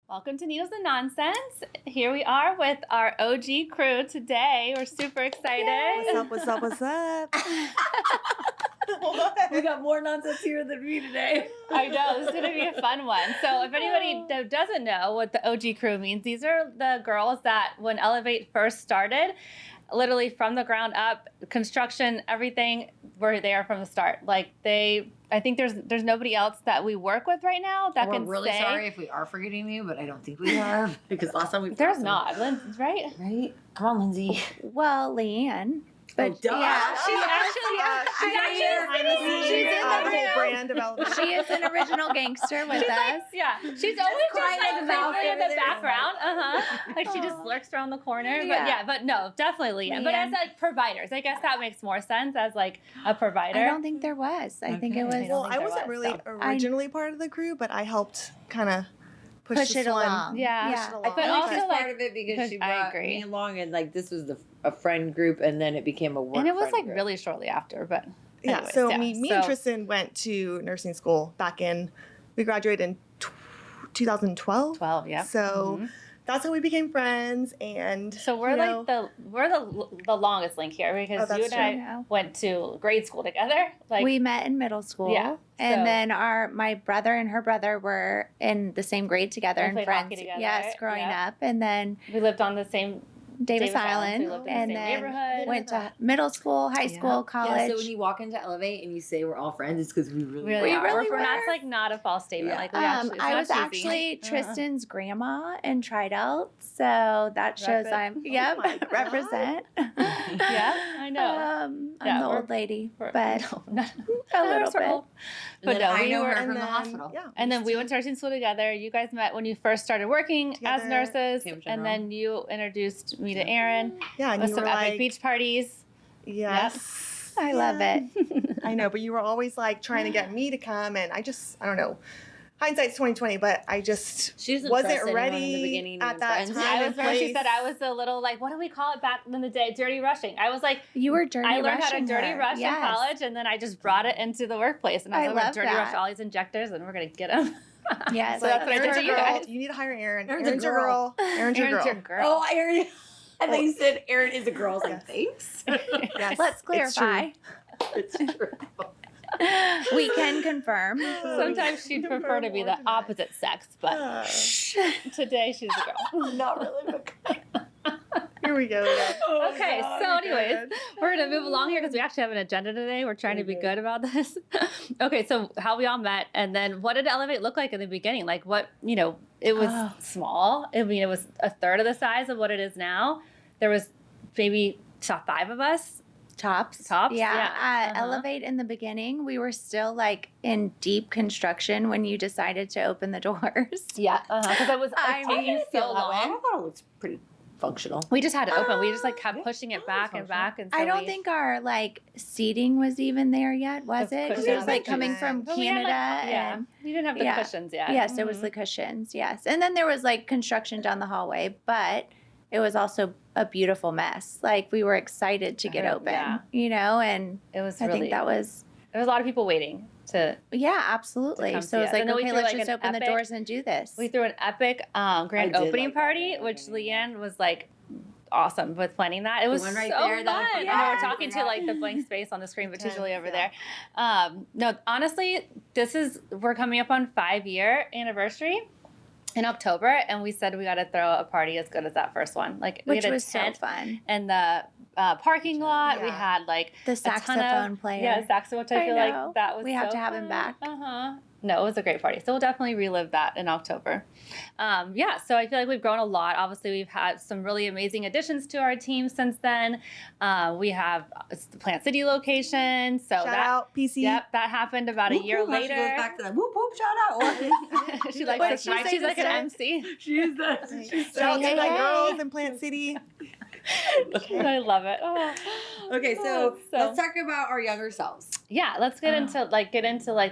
Welcome to Needles and Nonsense. Here we are with our OG crew today. We're super excited. Yay. What's up? We got more nonsense here than me today. I know, this is going to be a fun one. So if anybody doesn't know what the OG crew means, these are the girls that when Elevate first started, literally from the ground up, construction, everything, were there from the start. I think there's nobody else that we work with right now that can say. We're really sorry if we are forgetting you, but I don't think we are because last time we There's not, right? Right? Come on, Lindsay. Well, Leanne. But duh. yeah, She's in the the brand of Elevate. she is an original gangster with us. She's always just quiet like mouth creepily in the over there. background. Like she just lurks around the corner. Yeah. But no, definitely Leanne. But as like providers, I guess that makes more sense as like a provider. I don't think there was. I think it was. don't Well, think I there wasn't was, really originally part of the crew, but I helped kind of push it this one. along. Yeah. Push it along. But I also, think she's like, part of it because she I brought agree. me along, and like this was a friend group, and then it became a work. and it was friend like group. really shortly after, but Yeah, anyways, so me and Tristan went to nursing school we graduated in 2012. 12, yeah. So that's how we became friends, and So we're like the longest link here because that's you and true. I Yeah. went to grade school together. Like We met in middle school. Yeah, so- And then my brother and her brother were in the same grade together We and played friends. hockey together, Yes, growing yeah. up. And then we lived on the same Davis We Island. lived in And the same then neighborhood. went to middle school, high school, college. Yeah, so when you walk into Elevate and you say we're all friends, it's because we really Really, are. really we're not were. like not a false statement. Yeah. Like we actually, it's I not was cheesy. actually Uh-huh. Tristan's grandma in Triedelt, so that shows Rep it. I'm my God. represent. Yeah, I know. I'm Yeah, the we're- old lady, We're- but no, not, a little we're bit. old. And But then no, I we know were, her and from then, the hospital. Yeah, and then we went to nursing school together. You guys met when you first started working as Together. nurses, Cambridge and General. then you introduced me to Aaron yeah, and with you some were epic like, beach parties. yes, I love it. I know, but you were always like trying to get me to come, and I don't know. Hindsight's 2020, but I just She doesn't wasn't trust anyone in the ready beginning at being that friends. time. I and was remember she place. said I was a little like, what do we call it back in the day? Dirty rushing. I was like, You were dirty I learned how to rushing dirty her. rush Yes. in college, and then I just brought it into the workplace. And I was I like, we're love dirty rush that. all these injectors, and we're gonna get them. Yes. So that's what I did Aaron's to your you girl. guys. You need to hire Aaron. Aaron's Aaron's a your girl. Aaron's your Aaron's girl. your girl. Oh, Aaron. I thought you said Aaron is a girl. I was like, Yes. thanks. Yes, Let's it's clarify. It's true. We can confirm. Sometimes she'd prefer to be the opposite sex, but Uh, today she's a girl. Not really. Here we go. Again. Okay, so anyways, we're gonna move along here because we actually have an agenda today. We're trying to be good about this. Okay, so how we all met, and then what did Elevate look like in the beginning? Like what, it was Oh. small. I mean, it was a third of the size of what it is now. There was maybe 5 of us. Tops. Tops, Yeah. yeah. Uh-huh. Elevate in the beginning, we were still like in deep construction when you decided to open the doors. Yeah, because it was I taking mean, so long. I thought it was pretty functional. We just had to open. We just like kept Yeah. pushing it Oh, back and functional. back. And so I don't think our like seating was even there yet, was The it? 'Cause cushions. it was like Yeah. coming from But we had, Canada. like, yeah, and you didn't have the yeah. cushions yet. yes, there was Mhm. the cushions. Yes. And then there was like construction down the hallway, but it was also a beautiful mess. Like we were excited to get open, Yeah. and It was I really. think that was, There was a lot of people waiting to. yeah, absolutely. come So see it's us. like, And then we okay, threw, let's like, just an open the epic- doors and do this. We threw an epic grand I did opening like that party, grand which opening. Leanne was like awesome with planning that. It was one right so there that I fun. I forgot. know we're I talking to forgot. like the blank space on the screen, but she's really over Yeah. there. No, honestly, we're coming up on 5-year anniversary in October, and we said we got to throw a party as good as that first one. Like we which had a was so tent fun. in the parking lot. We Yeah. had like The a ton saxophone of, player. Yeah, saxophone. Which I feel know. like that was. We have so to have him fun. back. No, it was a great party. So we'll definitely relive that in October. Yeah, so I feel like we've grown a lot. Obviously, we've had some really amazing additions to our team since then. We have the Plant City location. So Shout out PC. Yep, that happened about a year later. She goes back to that whoop whoop shout out. She likes What to did she try. say She's this like an time? MC. She's the. Shout out Hey, to my hey. girls in Plant City. I love it. Oh. Okay, so So- let's talk about our younger selves. Yeah, let's get into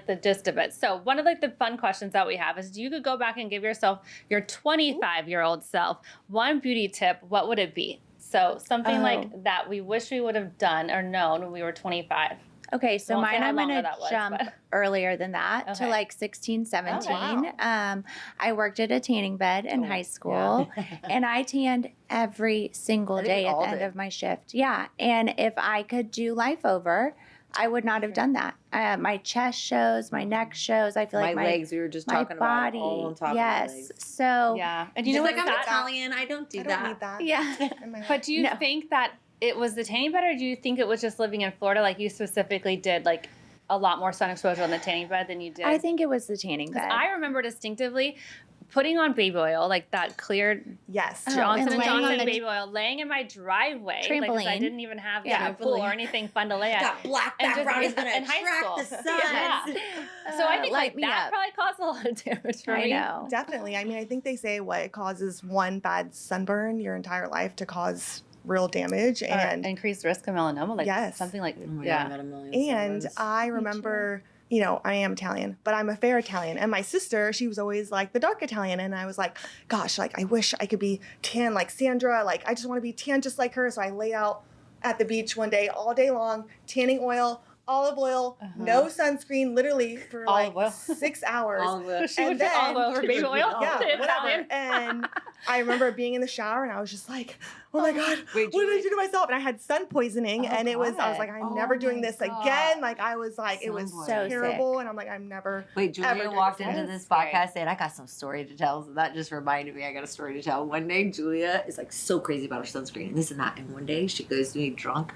the gist of it. So one of like the fun questions that we have is you could go back and give yourself your 25-year-old self one beauty tip. What would it be? So something like that we wish we would have done or known when we were 25. Okay, so Won't say mine how I'm long going ago to that was, jump but- earlier than that to Okay. like 16, 17. wow. I worked at a tanning bed in high school and I tanned every single I think we day at all the end did. of my shift. Yeah. And if I could do life over, I would not have done that. My chest shows, my neck shows. I feel My like legs, we were just my talking about body. all on top of my yes. legs. So Yeah. And you She's know like, what? I'm That, Italian. I don't do I that. don't need that. yeah. in my life. but do you No. think that it was the tanning bed, or do you think it was just living in Florida? Like you specifically did like a lot more sun exposure on the tanning bed than you did. I think it was the tanning because bed. I remember distinctly putting on baby oil, like that clear Yes. Oh, Johnson and and laying on Johnson the baby oil, laying in my driveway, like 'cause I Trampoline. didn't even have Yeah. a pool or Trampoline. anything fun to lay at. Got black And just background is in- going to in high school. attract the sun. Yeah. So I think light like me that up. probably caused a lot of damage for I me. know. Definitely. I mean, I think they say what it causes one bad sunburn your entire life to cause real damage. Or And increased risk of melanoma, like Yes. something like Oh my God, I yeah. got a million and sunburns. I remember, you know, I am Italian, but I'm a fair Italian. And my sister, she was always like the dark Italian. And I was like, gosh, like I wish I could be tan like Sandra. Like I just want to be tan just like her. So I laid out at the beach one day, all day long, tanning oil, olive oil, no sunscreen, literally for Olive oil. like 6 hours. Olive oil. She And would put then- olive over baby oil. Yeah, to whatever. Italian. And I remember being in the shower and I was just like, oh my God, Wait, what did I Julie- do to myself? And I had sun poisoning Oh, and I was God. like, I'm Oh never doing my this God. again. Like I was like, it was Sun So sick. terrible. And I'm like, I'm never. Wait, ever Julia doing walked this into again. this Scary. podcast saying, I got some story to tell. So that just reminded me, I got a story to tell. One day, Julia is like so crazy about her sunscreen and this and that. And one day she goes to me drunk.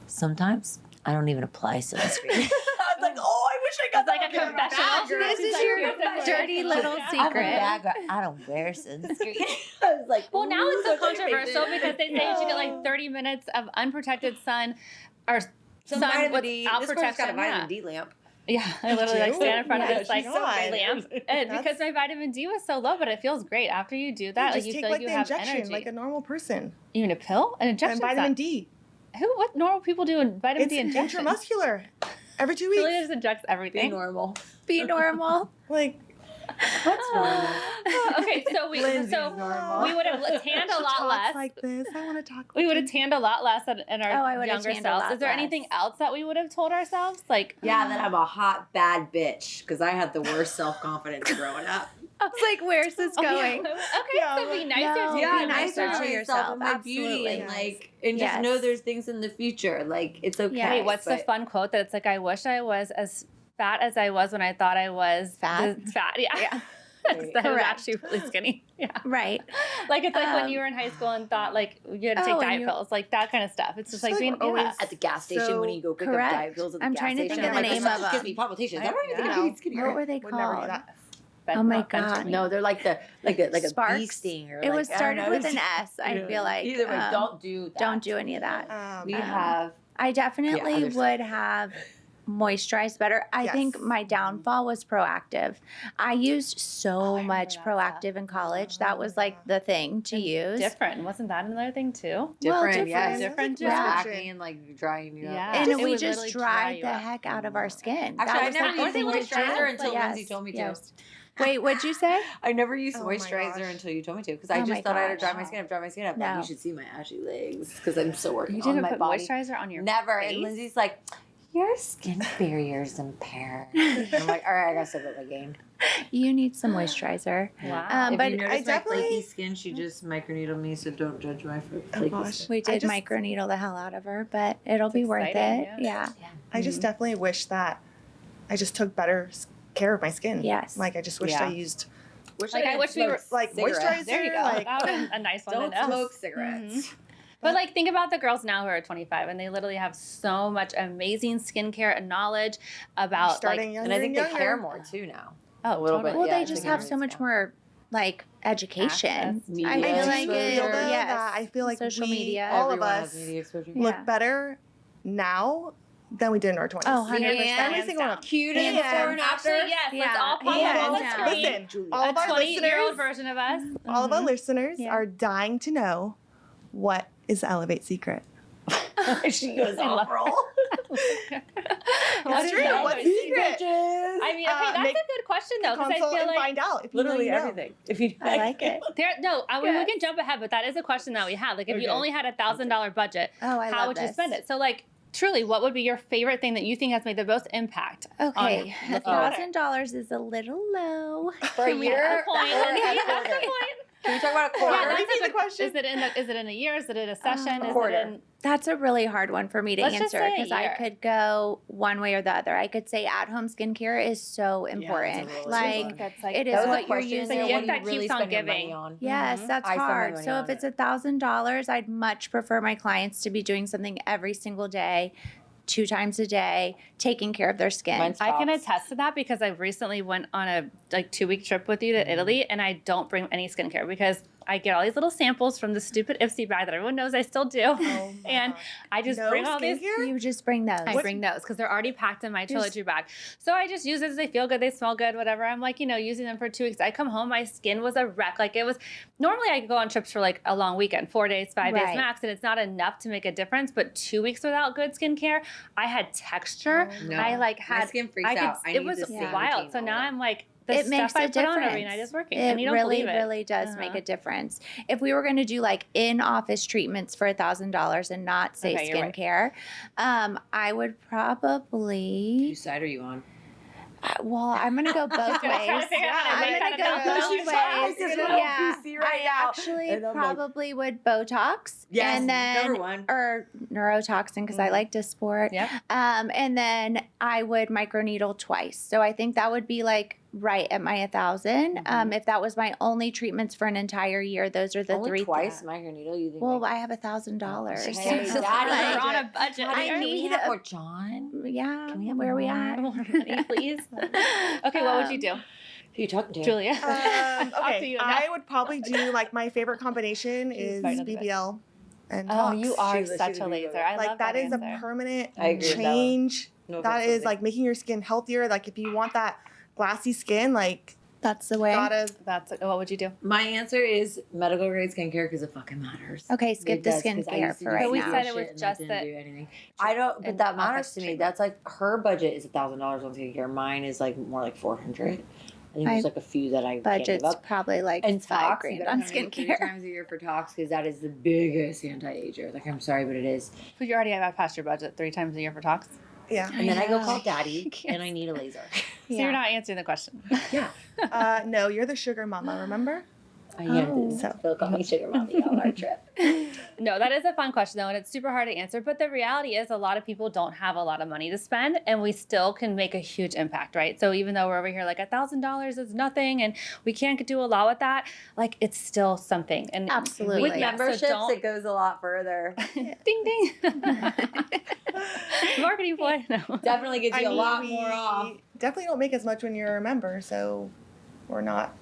Sometimes I don't even apply sunscreen. I was like, oh, I wish I got It's like that a on camera. confessional. This is It's your like a dirty little I'm a secret. bad girl. I don't wear sunscreen. I was like, Well, now ooh, it's so don't you make controversial this? because they say you should get like 30 minutes of unprotected sun or Some sun vitamin D. without This girl's protection. got a vitamin yeah. D lamp. Yeah, I literally like do? stand in front of Yeah, this like she's so lamp, and That's- because my vitamin D was so low, but it feels great after you do that. Like just you take feel like like you the have injection energy. like a normal person. Even a pill, an injection. And vitamin D. What normal people do in vitamin It's D injection? intramuscular. Every 2 Julia weeks. just injects Be everything. normal. Be normal. Like, What's normal? Okay, so we Lindsay's so normal. we would have tanned a she lot talks less. like this. I want to talk. We like would have this. tanned a lot less in our Oh, I would've younger tanned a selves. lot Is there less. anything else that we would have told ourselves? Like, Yeah, that I'm a hot, bad bitch because I had the worst self confidence growing up. I was like, where's this going? Okay, Yeah, so be but- nicer No, to be Yeah, yourself. nicer nicer to to yourself, yourself and my beauty and absolutely. like and just Yes. know there's things in the future. Like it's okay. Yes. Wait, what's the but- fun quote that it's like, I wish I was as fat as I was when I thought I was Fat? Fat, yeah. Yeah. Because I was Correct. actually really skinny. Yeah. Right. Like it's like when Um, you were in high school and thought like you had to Oh, take and diet you- pills, like that kind of stuff. It's just It's like like being we're always- At the gas station So when you go pick correct. up diet pills at the I'm gas trying to station. think of I'm the like, name this of just gives them. me palpitations. I don't even think No. I'm skinnier. What were they Would never do called? that. Oh my God. No, they're like the like a Sparks? bee sting or It was like, I don't started know. with an S. I feel like Either way, don't do that. don't do any of that. We Um, have I definitely other stuff. would have moisturized better. I Yes. think my downfall was proactive. I used so I much remember that proactive in college. That was like the thing to use. different. Wasn't that another thing too? different, yes, different, Just yeah. acne and like drying you Yeah. up. And It we would just literally dry dried you the up. heck out of our skin. Actually, that I was never the used thing to moisturizer do. until Yes, Lindsay told me to. yes. Wait, what'd you say? I never used Oh my moisturizer gosh. until you told me to because Oh I my just thought I had to gosh. dry my skin up. No. Like, you should see my ashy legs because I'm still working You on didn't my put body. moisturizer on your Never. face? And Lindsay's like, your skin barrier's impaired. I'm like, all right, I gotta step up my game. You need some moisturizer. Wow. If But you I notice my definitely- flaky skin, she just microneedled me, so don't judge my flaky gosh. skin. We I did just- microneedle the hell out of her, but it'll be worth exciting, it. Yeah. I just definitely wish that I just took better care of my skin. Yes. Like I just wished Yeah. I used Like, I wish we were- like moisturizer. There you go. Like, That would be a nice one Don't to know. smoke cigarettes. But like, think about the girls now who are 25 and they literally have so much amazing skincare and knowledge about starting like. younger And I think they younger. care more too now. Oh, a little totally. bit, Well, yeah, they I just think have it so is much now. more like education. Access. I Media feel I just like feel it, though yes. that I feel like Social we, media. all of Everyone has us, media exposure. Yeah. look better now than we did in our 20s. Oh, 100%. Every single one. Cute and before and after. Actually, yes. Let's Yeah. all pop Yeah. up on the Yeah. screen. Listen, all A of our 20-year-old listeners, version of us. all of our listeners Yeah. are dying to know what is the Elevate secret. She goes off roll. What is true. the What's other the secret? secret? I mean, okay, that's make- a good question though, because I Consult feel and like find out if you Literally know, you know. everything. If you I like it. there. No, I mean we Yes. can jump ahead, but that is a question that we had. Like, if you Okay. only had $1,000 budget, Oh, I how love would you this. spend it? So, like, truly, what would be your favorite thing that you think has made the most impact? Okay, on water? $1,000 is a little low. For a year Point. or a Yeah, that's quarter? the point. Can we talk about a Yeah, quarter? that's Repeat a the good question. Is it in a year? Is it in a session? Is quarter. it in? That's a really hard one for me to Let's just answer say a because I year. could go one way or the other. I could say at-home skincare is so that's a important. really good like one. That's like it is That was a what you're question in using. there. The What do gift you that really keeps on spend your money giving. on? Yes, Mhm. that's I spend my hard. money So on if it's it. $1,000, I'd much prefer my clients to be doing something every single day, 2 times a day, taking care of their skin. Mine's I can tops. attest to that because I recently went on a 2-week trip with you to Italy, and I don't bring any skincare because I get all these little samples from the stupid Ipsy bag that everyone knows I still do, Oh my and gosh. I just No bring all these. skincare? You just bring those. I bring those because they're already packed in my toiletry bag. So I just use it as they feel good, they smell good, whatever. I'm like, using them for 2 weeks. I come home, my skin was a wreck. Like it was, normally I could go on trips for like a long weekend, 4 days, 5 days Right. max, and it's not enough to make a difference. But 2 weeks without good skincare, I had texture. Oh, No. I like My had, skin freaks I could, out. I it need was the same wild. routine So all now the I'm like, the It stuff makes I a put difference. on every night is working, It and you don't really, believe it. really does make a difference. If we were going to do like in-office treatments for $1,000 and not say Okay, you're right. skincare, I would probably. Whose side are you on? Well, I'm going to go both Gonna try to ways. figure out how to I'm make going to that go $1,000. both She's trying ways. to get a little Yeah, PC right I now. actually And I'm like- probably would Botox Yes, and then number one. or neurotoxin because I like Dysport. Yep. And then I would microneedle twice. So I think that would be like right at my 1,000. If that was my only treatments for an entire year, those are the Only 3 twice microneedle. You think? Well, I have $1,000. Hey, So Daddy. we're on a budget. I here. need we have a- more John. Yeah, Can we have where are we more? at? More money, please. Okay, what would you do, Who you talking to? Julia? Up to Okay, you now. I would probably do like my favorite combination is right on the BBL and Oh, Tox. you are She's a such a BBL. laser. I Like love that is answer. a permanent I agree with that one. change. No That offense, is Lindsay. like making your skin healthier. Like if you want that glassy skin, like That's the way. gotta What would you do? My answer is medical grade skincare because it fucking matters. Okay, skip It the does, 'cause I skincare used to for do right But we now. said it was shit and just didn't that- do anything. I don't, but and that office matters to me. treatment. That's like her budget is $1,000 on skincare. Mine is like more like 400. I think there's My like a few that I can't Budget's give up. probably like And $5 Tox, grand you on gotta pay me 3 skincare. times a year for Tox because that is the biggest anti-ager. Like I'm sorry, but it is. But you already have past your budget 3 times a year for talks. yeah. And then I go know. call Daddy, can't and I need a laser. So you're not answering the question. Yeah. No, you're the sugar mama. Remember? I am. Oh. So Phil called me sugar mommy on our trip. No, that is a fun question though, and it's super hard to answer. But the reality is, a lot of people don't have a lot of money to spend, and we still can make a huge impact, right? So even though we're over here like $1,000 is nothing, and we can't do a lot with that, like it's still something. And Absolutely. With Yeah, so memberships, don't- it goes a lot further. ding ding. Marketing boy. No. Definitely gets you a lot we more off. definitely don't make as much when you're a member, so we're not.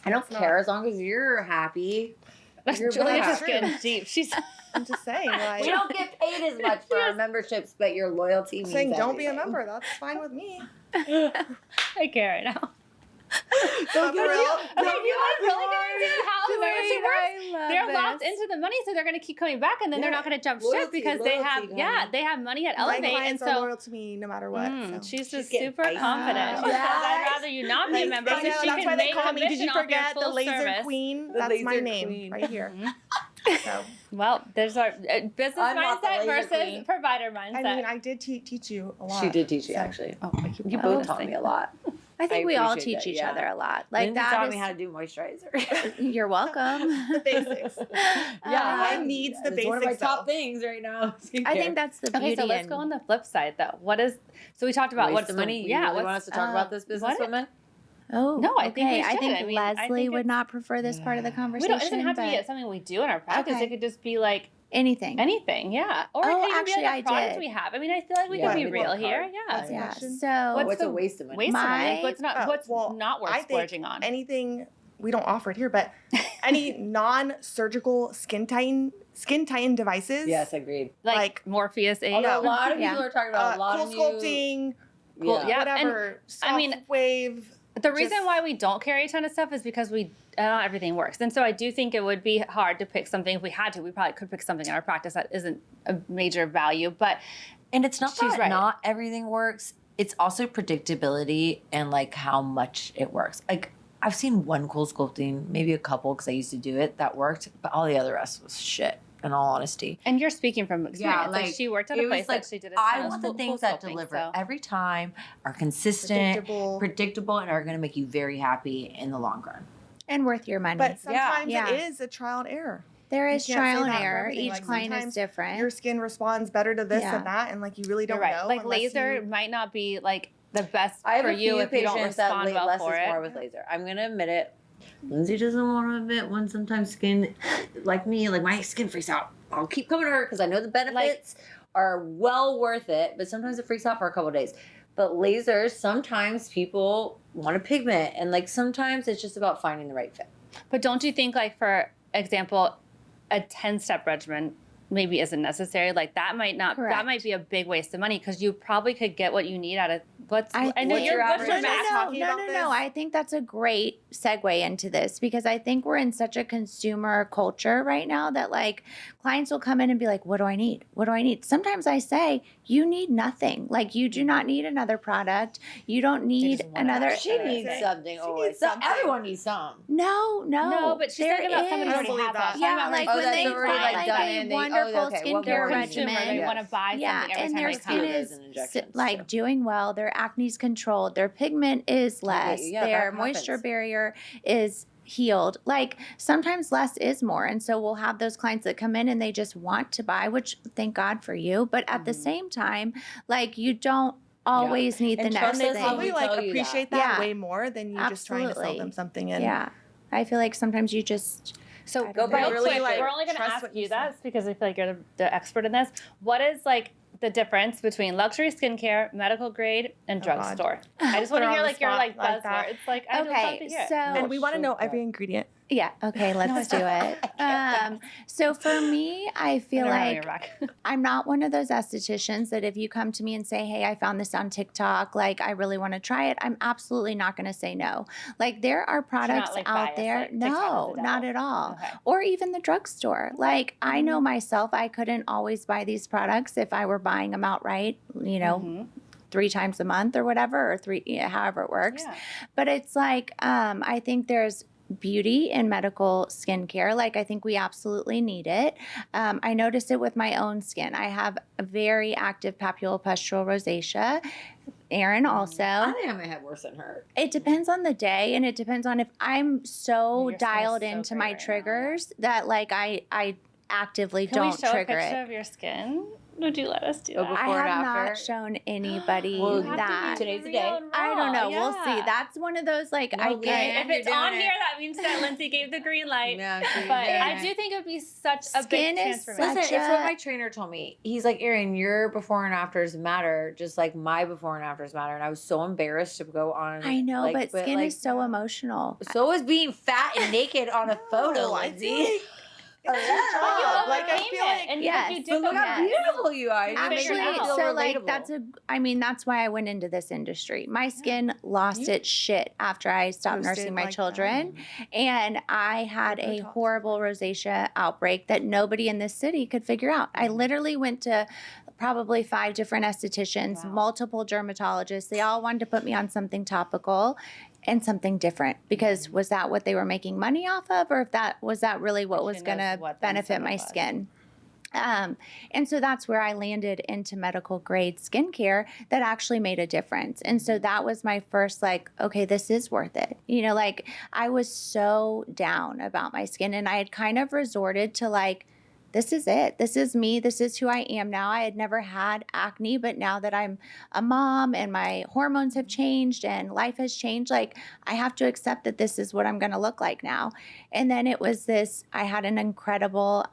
I don't It's not- care as long as you're happy. You're Julia black. just getting deep. She's I'm just saying, like, We don't get paid as much for our memberships, but your loyalty means saying don't be a everything. member. That's fine with me. I care right now. Don't Okay, if you want to really get into how the membership works, I love they're locked this. into the money, so they're going to keep coming back, and then they're Yeah. not going to jump Loyalty, ship because they have, loyalty, yeah, honey. they have money at My Elevate, and clients are so loyal to me no matter what. so. she's just getting super icy. confident. She says, I'd rather you not be a member, I so know, she that's can why they make call me. Did commission you off your forget the full laser service. queen? The That's my laser name queen. right here. So, Well, there's our business I'm not the mindset laser versus queen. provider mindset. I mean, I did teach you a lot. She did teach you, So- actually. oh, You both taught me a lot. I think we all appreciate teach that, each yeah. other a lot. Like Lindsay that taught is, me how to do moisturizer. you're welcome. The basics. Everyone needs the It's one of my basics, top though. things right now. I think that's the beauty. okay, so let's in- go on the flip side, though. What is, so we talked about Waste what's of the money. You yeah, really what's, want us to talk about this business what? woman? Oh, No, I think we okay. I should. think I mean, I Leslie think would it's- not prefer this part of the We conversation. don't, it doesn't have to be but something we do in our practice. Okay. It could just be like anything. anything, yeah. Or it Oh, could even actually, be like I a product did. we have. I mean, I feel like we Yeah, can be we real work here. hard. Yeah. That's Yeah. question. So What's What's the a waste of money? Waste of money. What's not, Oh, what's well, not worth I think splurging on? anything we don't offer it here, but any non-surgical skin tighten devices. Yes, agreed. like Morpheus 8. Although a lot of Yeah. people are talking about a lot cool of new... sculpting, Cool, yeah. whatever. I mean, soft wave. The reason Just- why we don't carry a ton of stuff is because we not everything works, and so I do think it would be hard to pick something. If we had to, we probably could pick something in our practice that isn't a major value. But And it's not She's that right. not everything works. It's also predictability and like how much it works. Like I've seen one cool sculpting, maybe a couple because I used to do it that worked, but all the other rest was shit. in all honesty. And you're speaking from experience. Yeah, like, like, she worked at a it place was like, that she did a I ton of want the full things that sculpting, deliver so. every time, are consistent, Predictable. and are going to make you very happy in the long run. And worth your money. But sometimes Yeah. it is a trial and error. There You is can't say trial and that for error. everything. Each Like, client is sometimes different. Your skin responds better to this Yeah. and that, and like you really don't You're right. know. Like unless laser you- might not be like the best I have for a you few if you don't patients that respond well less for is it. more with laser. I'm going to admit it. Lindsay doesn't want to admit when sometimes skin, like me, like my skin freaks out. I'll keep coming to her because I know the benefits are well worth it, but sometimes it freaks out for a couple of days. But lasers, sometimes people want a pigment, and like sometimes it's just about finding the right fit. But don't you think, like, for example, a 10-step regimen maybe isn't necessary? Like, that might not, Correct. that might be a big waste of money because you probably could get what you need out of what's, I know What's you're, your what's your average? max? talking about this? I think that's a great segue into this because I think we're in such a consumer culture right now that like clients will come in and be like, what do I need? What do I need? Sometimes I say, you need nothing. Like you do not need another product. You don't need just want another. She needs something She always. needs something. Everyone needs some. No. No, but she's there talking about somebody who is. already has that. She's Yeah, talking like about Oh, when that's they already, find like, done a and they- wonderful okay, what skincare more they're do you need? consumer. regimen. They want to buy something Yeah, every and time their they skin come. is And injections, like too. doing well. Their acne's controlled. Their pigment is less. yeah, that their moisture happens. barrier is healed. Like sometimes less is more. And so we'll have those clients that come in and they just want to buy, which thank God for you. But at the same time, like you don't always need the And next trust They us thing. when probably we like tell you appreciate that. that Yeah. way more than you just trying to sell Absolutely. them something. And Yeah. I feel like sometimes you just So I go don't know. real Really, quick, like, we're only going to trust ask what you you say. this because I feel like you're the expert in this. What is like the difference between luxury skincare, medical grade, and Oh, God. drugstore? I just want Put to her hear on the like your spot like like buzzword. that. It's like I just love to okay. hear it. So and we want to so know good. every ingredient. yeah, okay, let's do it. So for me, I feel And around like your back. I'm not one of those estheticians that if you come to me and say, hey, I found this on TikTok, like I really want to try it, I'm absolutely not going to say no. Like there are products like, out biased, there. like, TikTok is No, the not devil. at all. Okay. Or even the drugstore. Like I know myself, I couldn't always buy these products if I were buying them outright, you know, Mhm. 3 times a month or whatever, or 3, however it works. Yeah. But it's like, I think there's beauty in medical skincare. Like, I think we absolutely need it. I notice it with my own skin. I have a very active papulopustular rosacea. Aaron also. I think I might have worse than her. It depends on the day, and it depends on if I'm so Your skin is dialed so into great my right now, yeah. triggers that like I actively Can we don't show a trigger picture it. of your skin? Would you let us do Oh, that? before I and have after? not shown anybody Well, that. Today's the day. I don't know. We'll see. Yeah. That's one of those like No, I Leanne, get. If you're it's on doing here, it. that means that Lindsay gave the green light. Yeah, she's But doing I it. do think it would be such a Skin big is transformation. Listen, such it's what a- my trainer told me. He's like, Erin, your before and afters matter, just like my before and afters matter. And I was so embarrassed to go on. I know, like, but skin like, is so emotional. So is being fat and naked on a photo, No, I Lindsay. feel like Oh, it's yeah. your job. You Like I overcame feel it, like and Yes. you But did look how that. beautiful you are. You Actually, make me it feel out. so like relatable. that's why I went into this industry. My skin lost its shit after I stopped Posted nursing my like that. children, and I had a Botox. horrible rosacea outbreak that nobody in this city could figure out. I literally went to probably 5 different estheticians, Wow. multiple dermatologists. They all wanted to put me on something topical and something different because was that what they were making money off of, or if that was that really what was Who going knows to what the benefit my incentive was. skin? And so that's where I landed into medical grade skincare that actually made a difference. And so that was my first, like, okay, this is worth it. You know, like I was so down about my skin and I had kind of resorted to like, this is it. This is me. This is who I am now. I had never had acne, but now that I'm a mom and my hormones have changed and life has changed, like I have to accept that this is what I'm going to look like now. And then it was this, I had an incredible,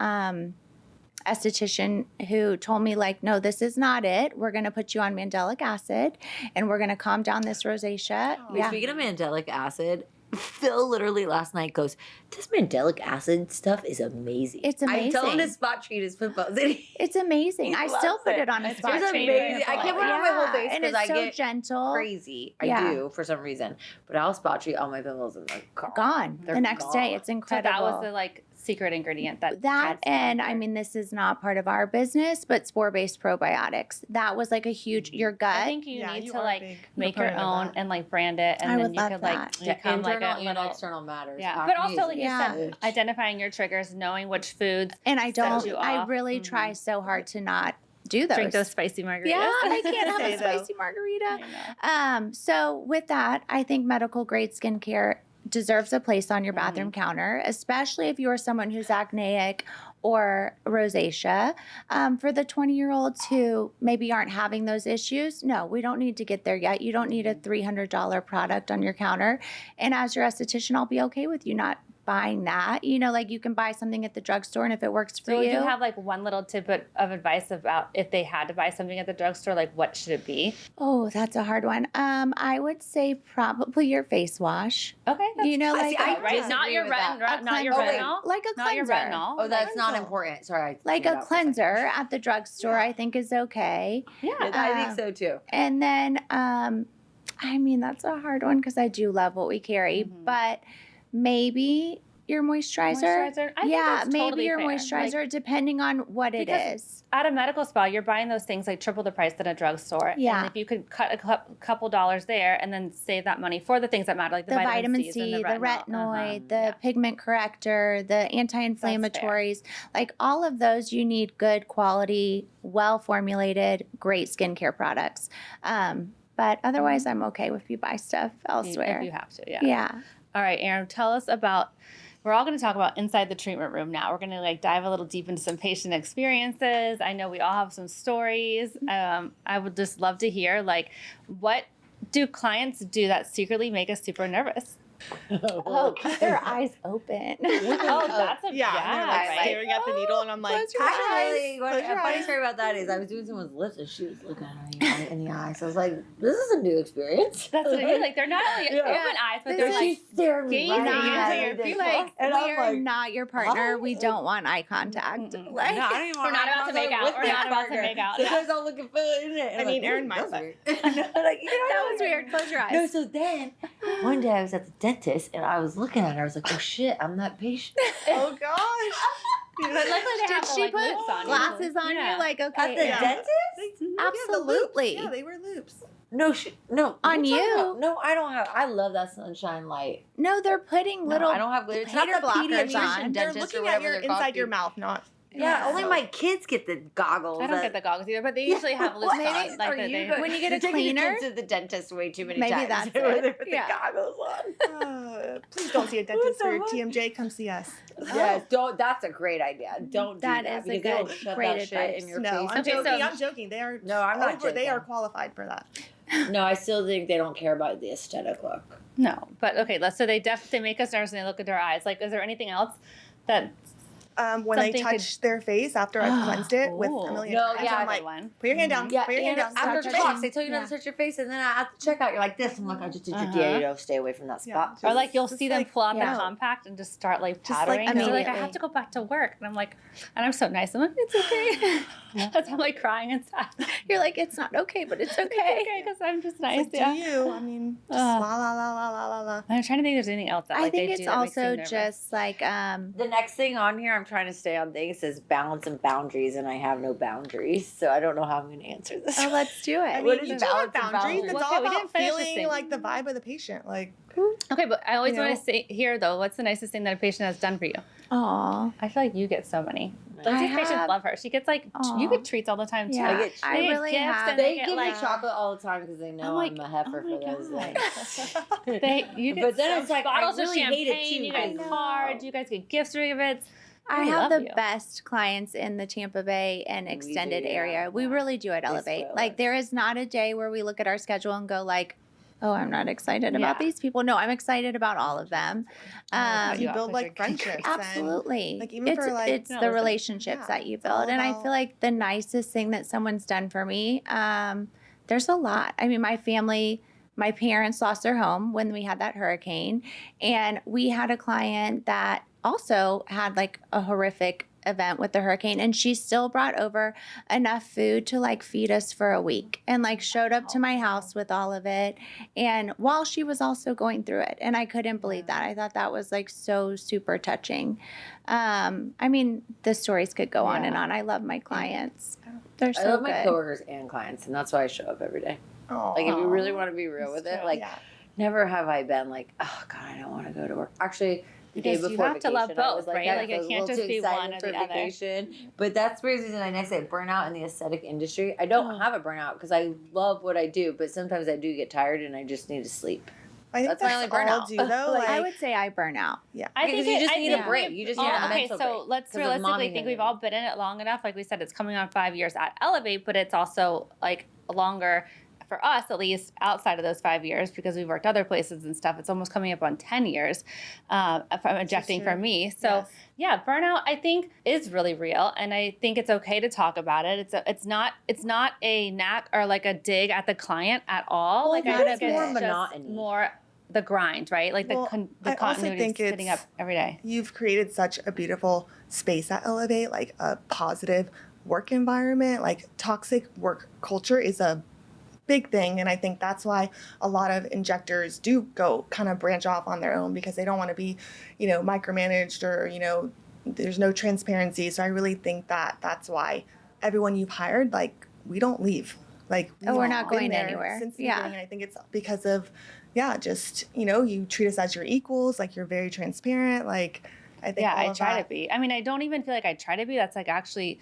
esthetician who told me like, no, this is not it. We're going to put you on mandelic acid and we're going to calm down this rosacea. Wait, speaking of mandelic acid, Phil literally last night goes, this mandelic acid stuff is amazing. It's I told him amazing. to spot treat his pimples. And It's amazing. He I loves still put it. it on a It's spot. It's treat. amazing. I can't put it on my whole Yeah, face and because it's I so get gentle. crazy. Yeah. I do for some reason. But I'll spot treat all my pimples and they're Gone They're the next day. gone. It's So incredible. that was the like secret ingredient that and I mean, this is not part of our business, but spore-based probiotics. That was like a huge, your gut. I think you need you to are a like big make your proponent of own that. and like brand it, and I then would you love could like that. become like internal a and little external matters. yeah. After But also, like using you Yeah. said, identifying your triggers, knowing which foods And I don't, you I off. really try so hard to not do those. drink those spicy margaritas. Yeah, I can't have Say, a though. spicy margarita. I know. So with that, I think medical grade skincare deserves a place on your Mm-hmm. bathroom counter, especially if you're someone who's acneic or rosacea. For the 20-year-olds who maybe aren't having those issues, no, we don't need to get there yet. You don't need a $300 product on your counter. And as your esthetician, I'll be okay with you not buying that. You know, like you can buy something at the drugstore, and if it works for So would you, you have like one little tidbit of advice about if they had to buy something at the drugstore, like what should it be? oh, that's a hard one. I would say probably your face wash. Okay, that's You know, I like see, I a- right. disagree Not your with that. retin, not your Oh, wait. retinol, like a not your cleanser. retinol. Oh, that's not Cleanser. important. Sorry. I Like tuned a out for second. cleanser at the drugstore, I think is okay. Yeah. I think so too. And then, I mean, that's a hard one because I do love what we carry, Mhm. but maybe your moisturizer. Moisturizer? I think Yeah, that's maybe totally your fair. moisturizer, Like, depending on what it because is. at a medical spa, you're buying those things like triple the price than a drugstore. Yeah. And if you could cut a couple dollars there and then save that money for the things that matter, like the, The vitamin C's C, and the retinoid, Uh-huh. the pigment corrector, the anti-inflammatories, like all of those, you need good quality, well formulated, great skincare products. But otherwise, I'm okay if you buy stuff elsewhere. If you have to, yeah. Yeah. All right, Erin, tell us about. We're all going to talk about inside the treatment room now. We're going to like dive a little deep into some patient experiences. I know we all have some stories. I would just love to hear like what do clients do that secretly make us super nervous? Oh, keep their eyes open. Oh, that's a Yeah, yeah, they're like right. staring at the needle, and I'm like, Close your eyes. Actually, Close a your funny eyes. story about that is I was doing someone's lips and she was looking at me in the eye. So I was like, this is a new experience. That's what I mean. Like they're not only Yeah. open eyes, but This they're is- like She's staring me gazing right in the into eye. your and pupils. Like, and we I'm are like, not your partner. hi. We don't want eye contact. Mm-mm. Like, no, I don't even We're not want about to make out. We're not about to make out. So guys all looking for it. I mean, Erin might, but- like, that was weird. Close your eyes. No, so then one day I was at the dentist and I was looking at her. I was like, oh shit, I'm that patient. oh gosh. But luckily they Did have the, she like, put loops on glasses you. on Yeah. you? Like, At okay. the Yeah. dentist? Absolutely. Yeah, they wear loops. No, no. On What are you talking you? about? No, I don't have. I love that sunshine light. No, they're putting No, little. I don't have. It's not hater the blockers pediatrician on. They're dentist or looking at whatever your they're called. inside your mouth, not. Yeah, only my kids get the goggles. I don't get the goggles either, but they usually have loops Maybe- on. Like Are that you they, good? When you get a You're taking your cleaner- kids to the dentist way too many Maybe times. that's Where it. they put Yeah. the goggles on. Please don't see a dentist for your What the fuck? TMJ. Come see us. Yes, don't. That's a great idea. Don't do That that. is a because they'll good- shove great that shit advice. in your No, face. I'm Okay, joking. so- I'm joking. They are. No, I'm not They are joking. qualified for that. No, I still think they don't care about the aesthetic look. no, but okay. So they make us nervous when they look at their eyes. Like, is there anything else that When they Something touch their face after I've cleansed it with Ooh. a million No, times, yeah, I'm That's a like, good one? put your hand down. Yeah, put your hand and down. after Stop talks, touching. they tell you not to touch your face, and then at the checkout, you're like this. I'm like, I just did your Uh-huh. DA. Stay away from that spot. Yeah, Or like you'll Just see them like- pull out yeah. their compact and just start like Just, like, powdering. And they're like, I immediately. have to go back to work. And I'm like, and I'm so nice. I'm like, it's okay. That's I'm like crying inside. You're like, it's not okay, but it's okay. Okay, because I'm just It's nice. like, Yeah. do you? I mean, just Uh. la la la la la la la. I'm trying to think if there's anything else that I like, think they it's do that makes you also nervous. just like, The next thing on here, I'm trying to stay on things, says balance and boundaries, and I have no boundaries, so I don't know how I'm going to answer this. oh, let's do I it. mean, is you do have balance and boundaries. boundaries? It's Well, all okay, we about didn't finish this feeling thing. like the vibe of the patient. Like, Okay, but I always You want know? to say here though, what's the nicest thing that a patient has done for you? Aw. I feel like you get so many. I Lindsay's patients have- love her. She gets like you Aw. get treats all the time too. Yeah, get I They get really gifts have. and They get, give me like- chocolate all the time because they know I'm like, I'm a heifer oh my for those God. things. You get But then so it's like, I bottles really of hate it, champagne. too, You get because- cards. You guys get gift certificates. I We have love the you. best clients in the Tampa Bay and extended yeah. area. We really do at They Elevate. spoil Like us. there is not a day where we look at our schedule and go like, oh, I'm not excited about Yeah. these people. No, I'm excited about all of them. cut you off build with like your friendships. and- Absolutely. like, even it's, for, like- it's No, the listen. relationships Yeah, that you it's all build. And I about- feel like the nicest thing that someone's done for me, there's a lot. I mean, my parents lost their home when we had that hurricane. And we had a client that also had like a horrific event with the hurricane, and she still brought over enough food to like feed us for a week, and like showed up to my house with all of it, and while she was also going through it. And I couldn't believe that. I thought that was like so super touching. I mean, the stories could go on and on. I love my clients. They're so I love good. my coworkers and clients, and that's why I show up every day. Oh, Like, if you really want to be real with it, like, yeah. never have I been like, oh God, I don't want to go to work. Actually, the day Because you before have to love vacation, I was both, right? that, Like, it I was a can't little just too be excited one or for the other. vacation. But that's the reason I say burnout in the aesthetic industry. I don't have a burnout because I love what I do, but sometimes I do get tired and I just need to sleep. I think That's my only all burnout. do though. Like, I would say I burn out. I Because think you it- just I need think a break. we- You just need a okay, mental so break. let's 'Cause of realistically mommyhood. think we've all been in it long enough. Like we said, it's coming on 5 years at Elevate, but it's also like longer for us, at least outside of those 5 years, because we've worked other places and stuff. It's almost coming up on 10 years from injecting for true. me. So Yes. yeah, burnout I think is really real, and I think it's okay to talk about it. It's not a knack or like a dig at the client at all. Well, like it I is think more it's just monotony. more the grind, right? Like Well, the I also continuity think of sitting up it's- every day. You've created such a beautiful space at Elevate, like a positive work environment. Like toxic work culture is a big thing, and I think that's why a lot of injectors do go kind of branch off on their own, because they don't want to be, micromanaged, or there's no transparency. So I really think that that's why everyone you've hired, like, we don't leave. Like, We're not been going there anywhere. since the Yeah. beginning, and I think it's because of just you treat us as your equals. Like, you're very transparent. Like, I think Yeah, all I of try that, to be. I mean, I don't even feel like I try to be. That's like actually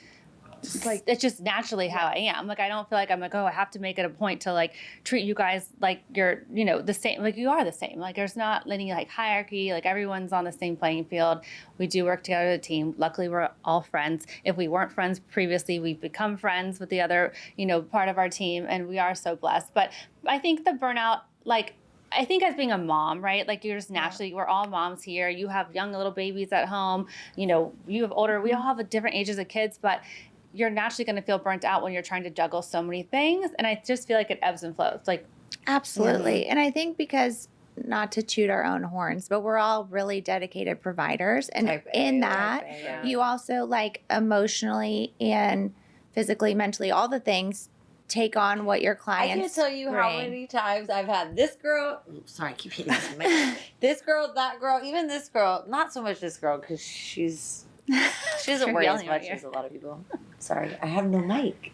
just like it's just naturally how I am. Like I don't feel like I'm like, oh, I have to make it a point to like treat you guys like you're, the same. Like you are the same. Like there's not any like hierarchy. Like everyone's on the same playing field. We do work together as a team. Luckily, we're all friends. If we weren't friends previously, we've become friends with the other, part of our team, and we are so blessed. But I think the burnout, like, I think as being a mom, right? Like you're just naturally, we're all moms here. You have young little babies at home. You have older. We all have different ages of kids, but you're naturally going to feel burnt out when you're trying to juggle so many things. And I just feel like it ebbs and flows. Like Absolutely. And I think because, not to toot our own horns, but we're all really dedicated providers. And Type A, in type that, A, yeah. you also like emotionally and physically, mentally, all the things take on what your I clients can't tell you how bring. many times I've had this girl. Sorry, I keep hitting this mic. This girl, that girl, even this girl. Not so much this girl because she doesn't You're worry as yelling at much me. as a lot of people. Sorry, I have no mic.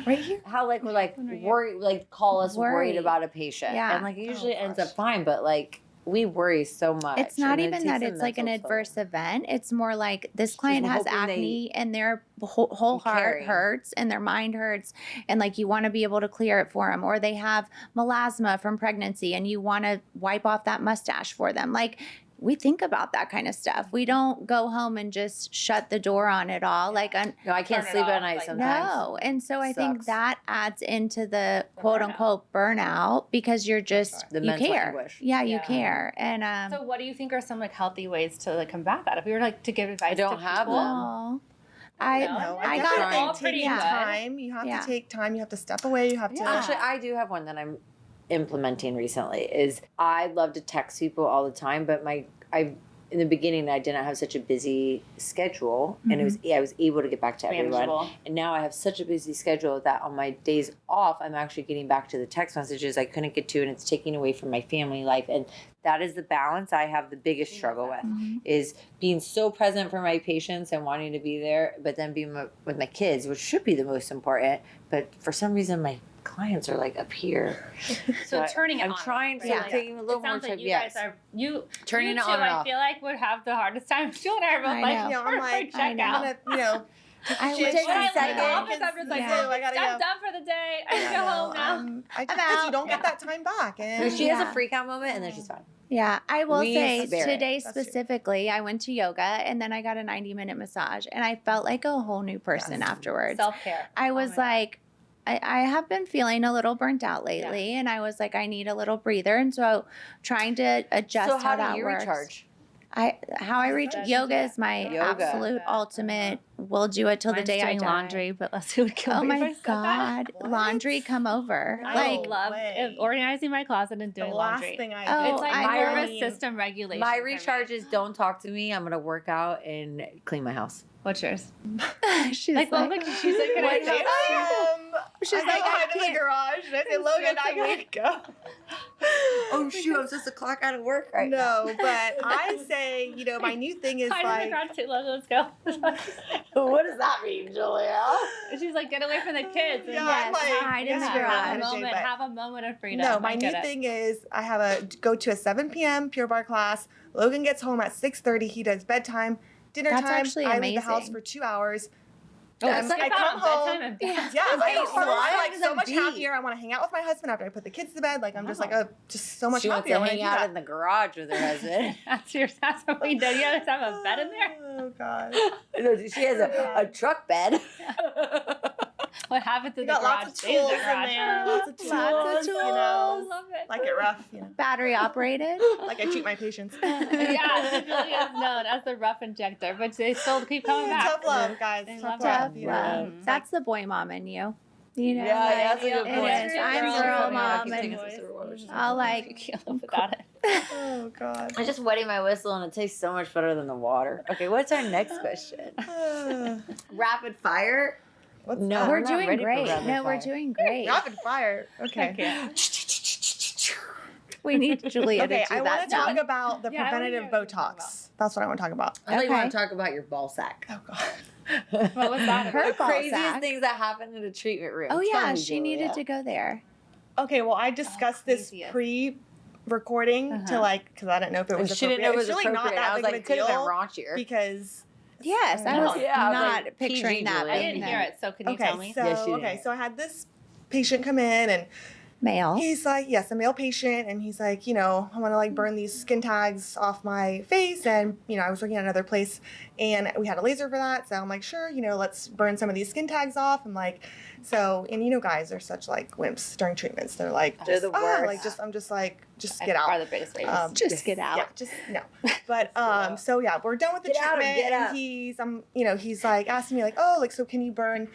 right here. How we're like right here. worried, like call us worried Worried. about a patient, Yeah. and like it usually ends gosh. up fine, but like we worry so much. It's not and it even takes that a it's like an mental toll. adverse event. It's more like this client has hoping they- acne and their whole heart carry. hurts and their mind hurts, and like you want to be able to clear it for them, or they have melasma from pregnancy and you want to wipe off that mustache for them. Like we think about that kind of stuff. We don't go home and just shut the door on it all. Like No, I can't Turn it sleep at off, night like, sometimes. no. And so I think Sucks. that adds into the quote unquote burnout because you're just, The you mental care. anguish. Yeah, you Yeah. care. And, so what do you think are some like healthy ways to like combat that? If we were like to give advice, I don't to have people, them. oh, I, No, I guess got it's it. all All pretty taking good. time. You have Yeah. to take time. You have to step away. You have to. Yeah. Actually, I do have one that I'm implementing recently. Is I love to text people all the time, but in the beginning I didn't have such a busy schedule, and I was able to get back to everyone. manageable. And now I have such a busy schedule that on my days off, I'm actually getting back to the text messages I couldn't get to, and it's taking away from my family life. And that is the balance I have the biggest struggle with, is being so present for my patients and wanting to be there, but then being with my kids, which should be the most important. But for some reason, my clients are like up here. So turning it I'm on, trying to right? Like, taking a little it more sounds time. like you Yes. guys are Turning you it two, on and I off. feel like would have the hardest time. Jill and I are both I like, know. I'm like, check I know. I'm out. gonna, I She wish takes When a I leave the second. office, I'm just like, Yeah. oh, I gotta I'm go. done for the day. I can go home now. I just I'm because out. you don't get that time back. No, And she has Yeah. a freak out moment, and then she's fine. Yeah, I will We say spare it. today That's true. specifically, I went to yoga and then I got a 90-minute massage and I felt like a whole new person Yes. afterwards. Self care. I was like, I have been feeling a little burnt out lately, and I was like, I need a little breather, and so trying to adjust So how how that do you works. recharge? How I reach That's yoga is my Yoga. absolute ultimate. We'll do it till the Mine's day I doing die. laundry, but Leslie would kill Oh me if I my said that. god, What? laundry, come over. No. I Like, love way. organizing my closet and The doing last laundry. thing I Oh, do. It's like I nervous mean, system regulation. My for me. recharge is don't talk to me. I'm gonna work out and clean my house. What's yours? she's Like, like, look, she's like, can I What say that? She's I like, go I hide in the can't- garage. And I say, Logan, I gotta go. Oh shoot! I'm supposed to clock out of work right No, but I say, my new thing is Hide in the like, garage, say, Logan, let's go. now. What does that mean, Julia? She's like, get away from the kids. And Yeah, I'm yes, like, hide in the yeah, garage. but- Have a moment of freedom. no, I my new get it. thing is I go to a 7 p.m. Pure Barre class. Logan gets home at 6:30. He does bedtime, dinner That's time. actually I leave the house amazing. for 2 hours. Oh, I skip out come on home. bedtime and Yeah. Yeah, Wait, I'm what? like Does so that much be? happier. I want to hang out with my husband after I put the kids to bed. Like I'm just like, Wow. just so much She wants happier to when I hang do out that. in the garage with her husband. That's what we do. You guys have a bed in there? Oh God. No, she has a truck bed. What happens in We the got garage lots of stays in tools the in garage. there. Lots of tools. Lots of You I know, love it. like it rough. battery operated. Like I treat my patients. Yeah, Julia is known as the rough injector, but they still keep coming back. Tough love, guys. They Tough love love. Tough it. you know. love. It's That's the boy mom in you. You know, Yeah, like, that's a good it point. is. I'm girl mom, and and I'll like. can't live without it. Oh God. I'm just wetting my whistle and it tastes so much better than the water. Okay, what's our next question? Rapid fire? What's No. that? We're I'm not doing ready for great. rapid No, we're fire. doing great. Rapid fire. Okay. Okay. We need Julia Okay, to do I want that to talk now. about the Yeah, I wanna preventative hear what you're talking Botox. That's what I want to talk about. I think you Okay. want to talk about your ball sack. Oh God. What was that? Her The ball craziest sack. things that happened in the treatment room. Oh Tell yeah, me, she Julia. needed to go there. Okay, well, I discussed this craziest. pre-recording to Uh-huh. because I didn't know if it And was she didn't know it was It's really not appropriate. that I was big like, of it a could have been deal raunchier. because Yes, I was Yeah, I was not like, picturing PG, that Julia. I being didn't hear it, so can you okay, tell me? so Yes, you okay, did. so I had this patient come in and male. he's like, yes, a male patient, and he's like, I want to like burn these skin tags off my face, and I was working at another place, and we had a laser for that, so I'm like, sure, let's burn some of these skin tags off. I'm like, and guys are such like wimps during treatments. They're like, They're the worst. I'm just like, just I get Are out. the biggest favors. Just get out. Yeah, just no. But so yeah, we're done with the Get out or treatment, get and up. he's like asking me like, oh, like so can you burn,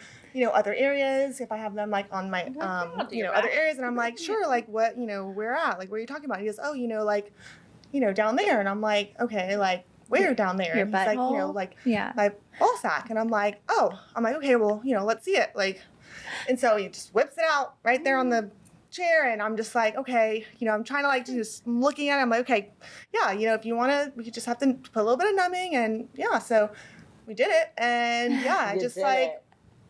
other areas if I have them like on my I'll do your other back. areas, and I'm like, sure, like what, where at, like what are you talking about? He goes, oh, like, down there, and I'm like, okay, like where down there? Your And he's like, butthole? like Yeah. my ball sack, and I'm like, okay, well, let's see it, like, and so he just whips it out right there on the chair, and I'm just like, okay, I'm trying to like just looking at it, I'm like, okay, yeah, if you want to, we could just have to put a little bit of numbing, and yeah, so we did it, and yeah, I You just did like it.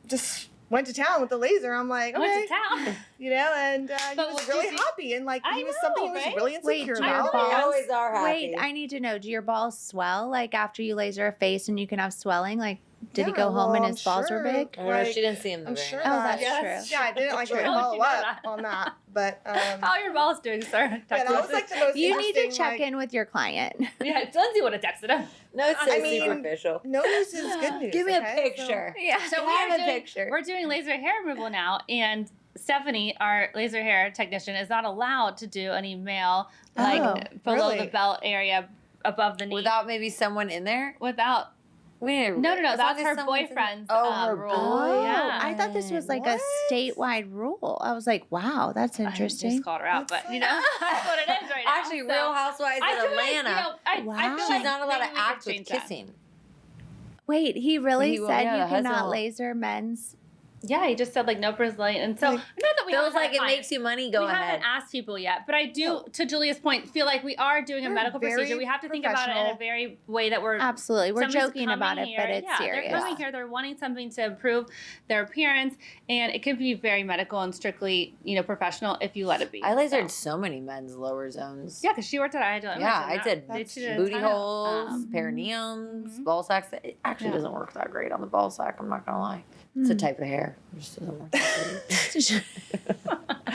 just went to town with the laser. I'm like, okay, Went to town. and he But was what really did you- happy, and like I he was know, something he was right? really Wait, insecure do your about. They balls- always are happy. Wait, I need to know, do your balls swell like after you laser a face and you can have swelling? Like, did he Yeah, go home and well, his balls were I'm big? I don't know, like, she didn't see him I'm very sure much. Oh, that, that's true. yeah, I didn't like really True. follow You know up that. on that, but How are your balls doing, sir? yeah, that was like the most You need to interesting, check like, in with your client. Yeah, Lindsay would have texted him. No, it's so I mean, superficial. No news is good news. Give me a okay? picture. Yeah. So Can I have a picture? We're doing laser hair removal now, and Stephanie, our laser hair technician, is not allowed to do any male like below really? the belt area above the knee Without maybe someone in there? without. We need to- No, as long that's as her someone's in there. boyfriend's Oh, her rule. Oh, Yeah. I thought this was like What? a statewide rule. I was like, wow, that's I interesting. just called her out, but That's that's what it is right now. Actually, So, Real Housewives I in feel like, Atlanta. I Wow. feel She's like not allowed maybe to we could act with change that. kissing. Wait, he really He will, said yeah, you the husband cannot will. laser men's? Yeah, he just said like no Brazilian, and so Like, not that we Feels haven't had like it clients. makes you money. Go we ahead. haven't asked people yet, but I do, to Julia's point, feel like we are doing a We're medical very procedure. We have to think about it in a professional. very way that we're Absolutely. We're somebody's joking coming about it, here- but it's yeah, serious. They're coming here, they're wanting something to improve their appearance, and it can be very medical and strictly, professional if you let it be. I lasered So. so many men's lower zones. Yeah, because she worked at Ideal. Yeah, I did That's booty holes, Mhm. perineums, Mhm. ball sacks. It actually Yeah. doesn't work that great on the ball sack. I'm not gonna lie. It's a Hmm. type of hair. It just doesn't work that great.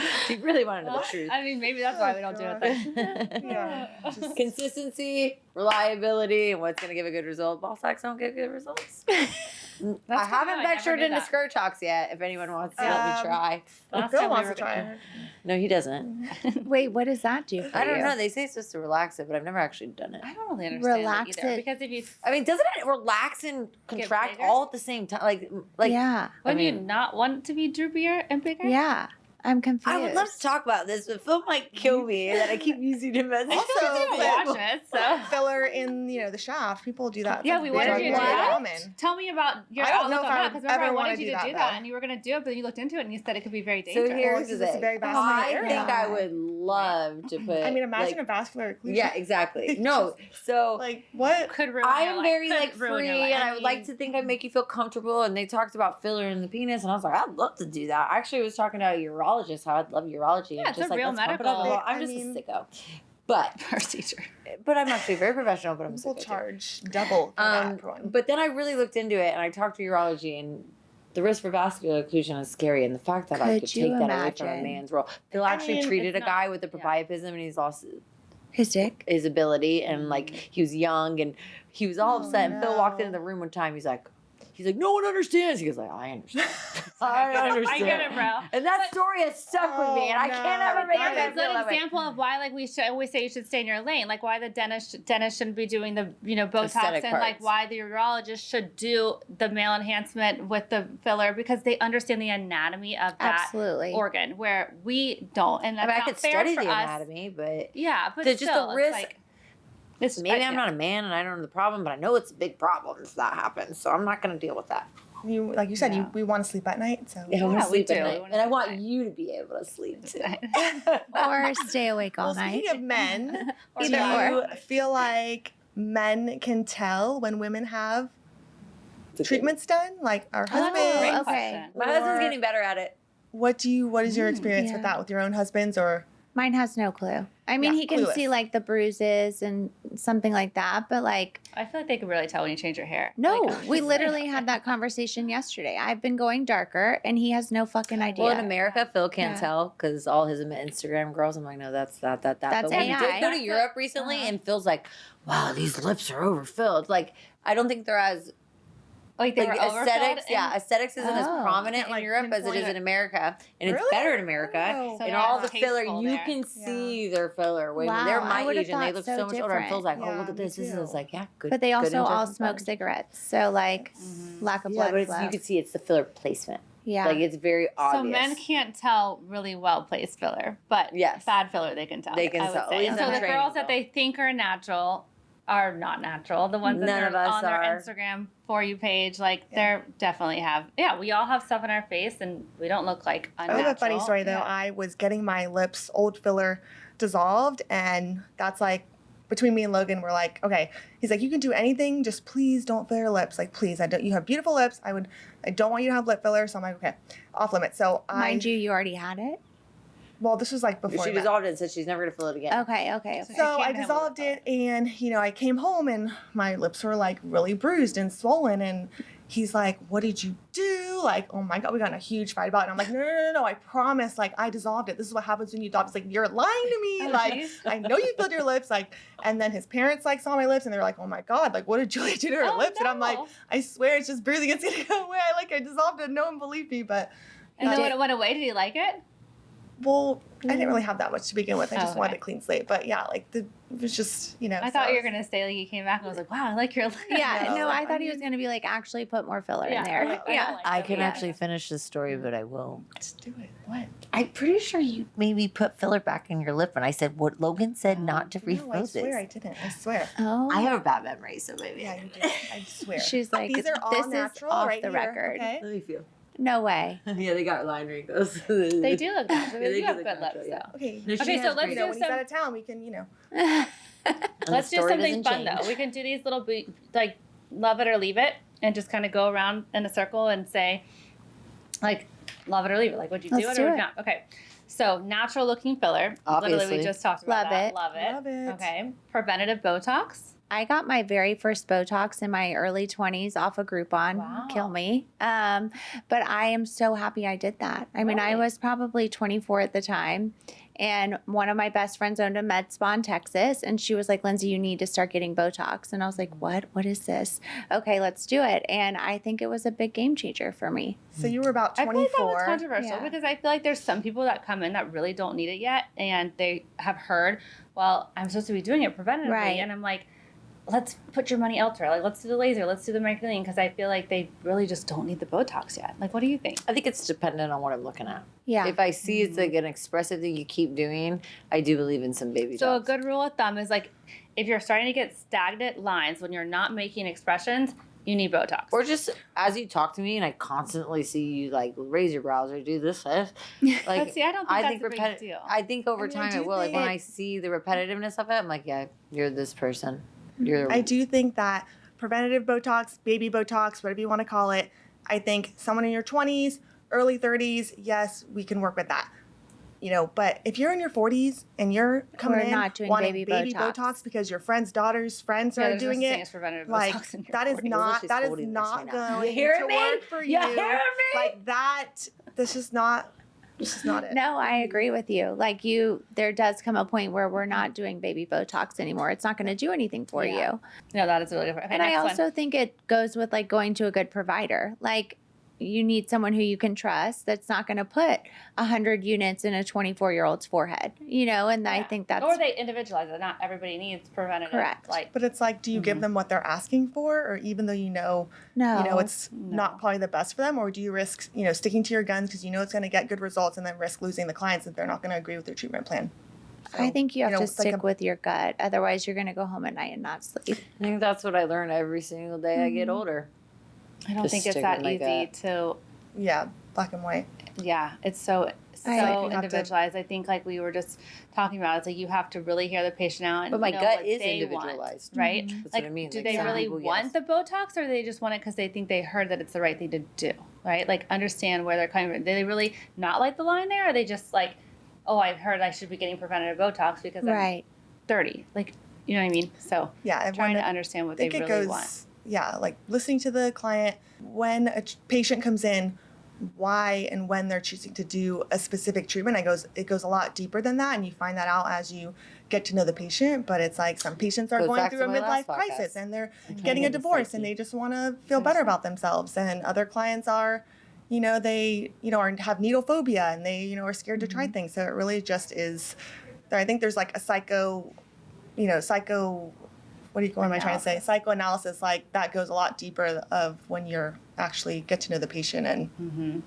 If you really want to know the truth. I mean, maybe that's why we don't do it then. Yeah, just- Consistency, reliability, and what's gonna give a good result. Ball sacks don't give good results. I haven't I never ventured knew into that. skirt talks yet. If anyone wants to let me try. Last Phil time we wants were to try gonna- it. No, he doesn't. Wait, what does that do for I don't you? know. They say it's supposed to relax it, but I've never actually done it. I don't really understand Relax it either. it. Because if you I mean, doesn't it relax and contract bigger? all at the same time? Like yeah. wouldn't you mean- not want it to be droopier and bigger? Yeah. I'm confused. I would love to talk about this, but Phil might kill me that I keep using him as I Also, still didn't yeah. watch it, so. Filler in, the shaft. People do that. It's, Yeah, like, we wanted very you to do that. common. Tell me about your I don't outlook know if on I that, would because remember I ever wanna wanted you do to that, do that, though. and you were going to do it, but then you looked into it and you said it could be very So dangerous. here's This the is thing. very vascular I area. think I would love to put. I mean, imagine like, a vascular occlusion. Yeah, exactly. No, so Like, what? Could ruin your I'm life. very Could like ruin your free, life. and I would like to think I'd make you feel comfortable. And they talked about filler in the penis, and I was like, I'd love to do that. I actually was talking to a urologist how I'd love urology. Yeah, and it's just a real let's pump it medical- up. Well, I'm I just mean- a sicko, but procedure. I'm actually very professional. But I'm a People sicko too. charge double for that one. But then I really looked into it, and I talked to urology, and the risk for vascular occlusion is scary, and the fact that I Could could you take that away from a imagine? man's role. Phil actually mean, treated a it's guy not- with a yeah. priapism, and he's lost His dick. his ability, and like he was young, and he was all Oh, upset. And Phil walked no. into the room one time. He's like, no one understands. He goes like, I understand. I understand. I get it, bro. And that story has stuck with me, and I Oh, can't no, ever make got it it. It's a feel good that way. example of why, like, we should always say you should stay in your lane. Like, why the dentist shouldn't be doing the, Botox, Aesthetic and like parts. why the urologist should do the male enhancement with the filler, because they understand the anatomy of that Absolutely. organ, where we don't, and I that's mean, I not could fair study for the us. anatomy, but Yeah, but There's just still, a risk. It's like, it's, maybe I'm not a man, and I don't know the problem, but I know it's a big problem if that happens. So I'm not going to deal with that. You, like you said, Yeah. we want to sleep at night. So Yeah, I want Yeah, to we sleep do. at We night, wanna and I sleep want at night. you to be able to sleep too. Or stay awake all Well, night. speaking of men, Or do Either you or. feel like men can tell when women have It's a good- treatments done? Like our Oh, that's a great husbands? okay. question. My husband's Or- getting better at it. What is your experience with yeah. that with your own husbands or Mine has no clue. I mean, Yeah, he can see clueless. like the bruises and something like that, but like, I feel like they can really tell when you change your hair. no, Like, we literally had that conversation yesterday. I've been going darker and he has no fucking idea. Well, in America, Phil can't Yeah. tell because all his Instagram girls. I'm like, no, that's that. That's But we AI. did go to Europe recently, and Phil's like, wow, these lips are overfilled. Like, I don't think they're as like they like were overfilled aesthetics. and- Yeah, aesthetics isn't as Oh. prominent Can't, in like, Europe as it pinpoint is it. in America, and it's Really? better in America. Oh. So And yeah, all it's the filler, tasteful you there. can see their filler. When Wow, they're I my would've age and they thought look so so much older. And Phil's like, oh, Yeah, look at me this. This too. is like, yeah, good. but they good also all injections smoke done. cigarettes. So like lack of Yeah, blood but flow. you can see it's the filler placement. Yeah. Like it's very obvious. So men can't tell really well placed filler, but Yes. bad filler they can tell. They can I would tell. At say. least And so in the training, girls that though. they think are natural are not natural. The ones that None are of us on their are. Instagram For You page, like they're definitely have. Yeah, we all have stuff on our face, and we don't look like I unnatural. have a funny story though. Yeah. I was getting my lips old filler dissolved, and that's like between me and Logan, we're like, okay. He's like, you can do anything, just please don't fill your lips. Like, please, you have beautiful lips. I don't want you to have lip filler. So I'm like, okay, off limits. So Mind you already had it. well, this was like before. She we met. dissolved it and said she's never gonna fill it again. Okay. So So you I can't have dissolved lip it, and I came home, and my lips were like really bruised and swollen, and he's like, "What did you do?" Like, oh my god, we got in a huge fight about it. And I'm like, no, I promise, like I dissolved it. This is what happens when you dissolve. He's like, you're lying to me. Oh, like, jeez. I know you filled your lips. Like, and then his parents like saw my lips, and they were like, oh my god, like what did Julia do to her Oh, lips? And I'm like, no. I swear it's just bruising. It's gonna go away. I dissolved it. No one believed me, but And then Did- when it went away, did he like it? well, I didn't really have that much to begin with. I Oh, just wanted okay. a clean slate. But yeah, like it was just I thought you were gonna say like he came back and was like, wow, I like your lips. Yeah, No, no, I I thought he was mean- going to be like, actually put more filler Yeah, in there. like, I Yeah. don't like I them. can Yeah. actually finish this story, but I won't. Let's do it. What? I'm pretty sure you made me put filler back in your lip when I said what Logan said not to No, refill I this. swear I didn't. I swear. Oh. I have a bad memory, so maybe. Yeah, you did. I swear. She's like, These are all this natural is off right the here, record. Okay. Let me feel. No way. Yeah, they got line wrinkles. They do look good. Yeah, They do have look good natural, lips, yeah. though. Okay. No, she Okay, so has let's great- do When he's some- out of town, we can, And the Let's do story something doesn't fun change. though. We can do these little like love it or leave it, and just kind of go around in a circle and say, like, love it or leave it. Like, would you do Let's it or do would it. you not? Okay. So natural looking filler. Literally, Obviously. we just talked about Love that. it. Love it. Love it. Okay. Preventative Botox. I got my very first Botox in my early 20s off of Groupon. Wow. Kill me. But I am so happy I did that. I mean, I Really? was probably 24 at the time. And one of my best friends owned a med spa in Texas. And she was like, Lindsay, you need to start getting Botox. And I was like, what? What is this? Okay, let's do it. And I think it was a big game changer for me. So you were about I feel like that was 24. controversial Yeah. because I feel like there's some people that come in that really don't need it yet, and they have heard, well, I'm supposed to be doing it preventatively, Right. and I'm like, let's put your money elsewhere. Like, let's do the laser, let's do the microneedling, because I feel like they really just don't need the Botox yet. Like, what do you think? I think it's dependent on what I'm looking at. Yeah. If I see it's like an expressive thing you keep doing, I do believe in some baby So a dogs. good rule of thumb is like, if you're starting to get stagnant lines when you're not making expressions, you need Botox. Or just as you talk to me and I constantly see you like raise your brows or do this, like But see, I don't think that's a big repeti- deal. I think over I mean, I time do it will. Like when think- I see the repetitiveness of it, I'm like, yeah, you're this person. You're I do think that preventative Botox, baby Botox, whatever you want to call it, I think someone in your 20s, early 30s, yes, we can work with that. You know, but if you're in your 40s and you're coming We're in not doing wanting baby Botox. because your friend's daughter's friends Yeah, are there's no doing such thing it, as preventative like Botox in your that is 40s. not She's that is holding this not right now. going You hear to me? work for You you. hear me? Like that. This is not it. No, I agree with you. Like there does come a point where we're not doing baby Botox anymore. It's not going to do anything for Yeah. you. No, that is really different. Okay, And I next one. also think it goes with like going to a good provider. Like you need someone who you can trust that's not going to put 100 units in a 24-year-old's forehead, you know, and I Yeah. think that's Or they individualize it. Not everybody needs preventative. Correct. Like, But it's like, do you give them what they're asking for, or even though you know it's not probably the best for them, or do you risk sticking to your guns because you know it's going to get good results, and then risk losing the clients if they're not going to agree with your treatment plan? So, I think you have to it's like stick with your gut. Otherwise, you're going to go home at night and not sleep. I think that's what I learn every single day I get older. I don't Just think it's stick that with my easy gut. to. yeah, black and white. Yeah, it's so I agree. You have to- individualized. I think like we were just talking about, it's like you have to really hear the patient out and But my know gut what is they individualized. want, right? That's Like, what I mean. do Like, they some really people, want yes. the Botox, or do they just want it because they think they heard that it's the right thing to do, right? Like understand where they're coming from. Do they really not like the line there, or are they just like, oh, I've heard I should be getting preventative Botox because Right. I'm 30. Like, you know what I mean? So Yeah, and trying when to understand what I they think really it goes, want. yeah, like listening to the client when a patient comes in, why and when they're choosing to do a specific treatment. It goes a lot deeper than that, and you find that out as you get to know the patient. But it's like some patients are Goes going back through to a my midlife last crisis, podcast. and they're Okay. getting a The divorce, psyche. and they just want to feel better about themselves. And other clients are, they have needle phobia, and they are scared to try things. So it really just is. I think there's like a psycho. What am I trying to say? Psychoanalysis, like that goes a lot deeper of when you're actually get to know the patient and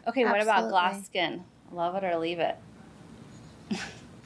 Okay, what about Absolutely. glass skin? Love it or leave it?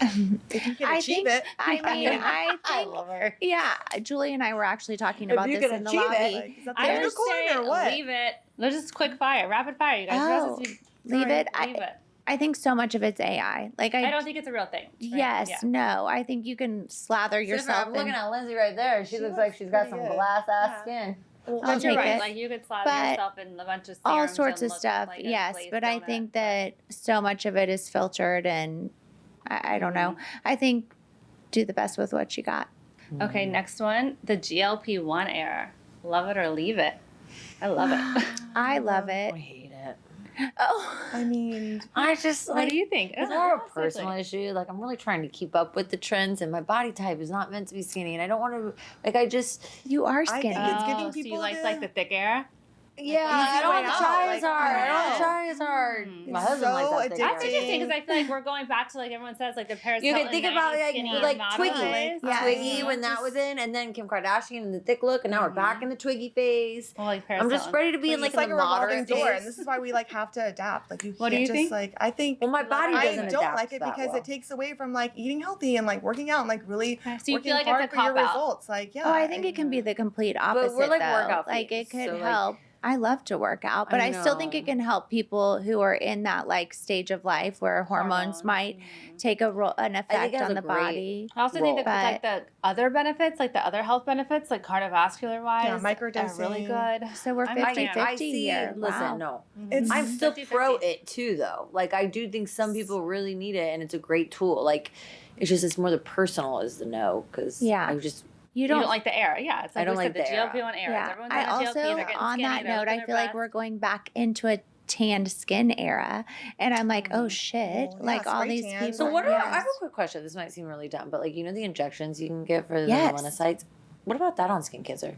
if you can I achieve think, it. I mean, I I think, love her. yeah, Julie and I were actually talking If about you this can in the achieve it, lobby. Like, is that the I would unicorn say or what? leave it. Let's just quick fire, rapid fire, you guys. Oh, Just leave it. leave it. I think so much of it's AI. Like I don't think it's a real thing. right? Yes, Yeah. no. I think you can slather yourself. I'm looking in- at Lindsay right there. She looks like she's got pretty some good. glass ass Yeah. skin. I'll But you're take right. it. Like you could slather But yourself in a bunch of all serums sorts and of look stuff, like a yes. glazed But I donut, think but- that so much of it is filtered, and I don't know. I think do the best with what you got. Okay, next one, the GLP-1 era. Love it or leave it. I love it. I love it. I hate it. Oh, I mean, I just What like do you think? it's more of a personal issue. Like I'm really trying to keep up with the trends, and my body type is not meant to be skinny, and I don't want to. Like I just you are I skinny. think it's giving So you people like the thick era? yeah. easy I don't way want to out. try Like, as hard. I don't want I to try as hard. Mm. My It's husband likes so that thick addictive. That's interesting because I feel like we're going back to like everyone says like the Paris You can Hilton think about 90s like skinny model Twiggy, phase. Yeah. Twiggy when that was in, and then Kim Kardashian and the thick look, and now we're back in the Twiggy phase. Well, like Paris I'm just Hilton. ready to be in it's like like a a revolving moderate door, phase. and this is why we like have to adapt. Like you What do can't you just think? like I think Well, my body I doesn't don't adapt like it that because well. it takes away from like eating healthy and like working out and like really Okay, so you working feel like hard it's a for your cop-out. results. Like yeah, Oh, I think it can be the complete opposite. we're, like, though. workout Like it freaks, could so, like- help. I love to work out, but I I still think it know. can help people who are in that like stage of life where hormones might take an effect it has on a the great- body. I also think that But- like the other benefits, like the other health benefits, like cardiovascular wise, Yeah, are microdosing. really good. So we're I'm a fan. 50-50 I see. here. Listen, Wow. no, It's I'm still 50-50. pro it too, though. Like I do think some people really need it, and it's a great tool. Like it's just it's more the personal is the no because Yeah. You don't like the era. Yeah. It's like I don't we like said, the the era. GLP-1 era. Yeah. Everyone's I on a GLP, also, they're getting on skinny, that they're note, looking I their feel like best. we're going back into a tanned skin era. And I'm like, oh Mhm. shit. Well, yeah, like all spray these tan. people. So what are, Yes. I have a quick question. This might seem really dumb, but like, you know the injections you can get for the Yes. melanocytes? What about that on skin cancer?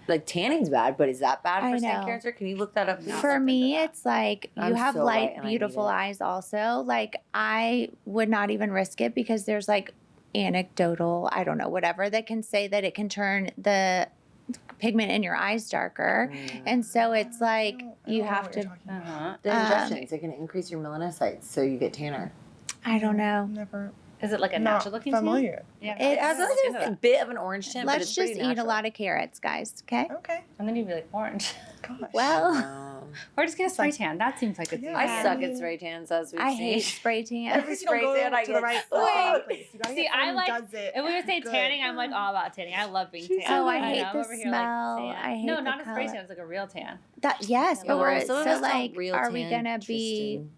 Like tanning's bad, but is that bad for I skin know. cancer? Can you look that up? please? For me, it's like you I'm have so white light, and I need beautiful it. eyes also. Like I would not even risk it because there's like anecdotal, I don't know, whatever that can say that it can turn the pigment in your eyes darker. And so it's like you have to, Uh-huh. The injections, it can increase your melanocytes so you get tanner. I don't know. Never. Is it like a Not natural looking familiar. Yeah. It's- I feel like it's a bit of an orange tint, but Let's it's just pretty eat a natural. lot of carrots, guys. Okay. Okay. And then you'd be like orange. Gosh. Well, Or just get a spray tan. That seems like a Yeah. deal. I Yeah. suck at spray tans, as we've I seen. hate spray tan. Every spray tan I to the get. right Wait. place. You gotta See, get I someone who like- does it If we would say good. tanning, I'm like all about tanning. I love being She's tan. Oh, I know, hate I'm the over here smell. Like, tan. I hate no, the not a spray color. tan. It's like a real tan. That yes, Yeah. but we're some of so us don't like, real are we tan, gonna be? Tristan.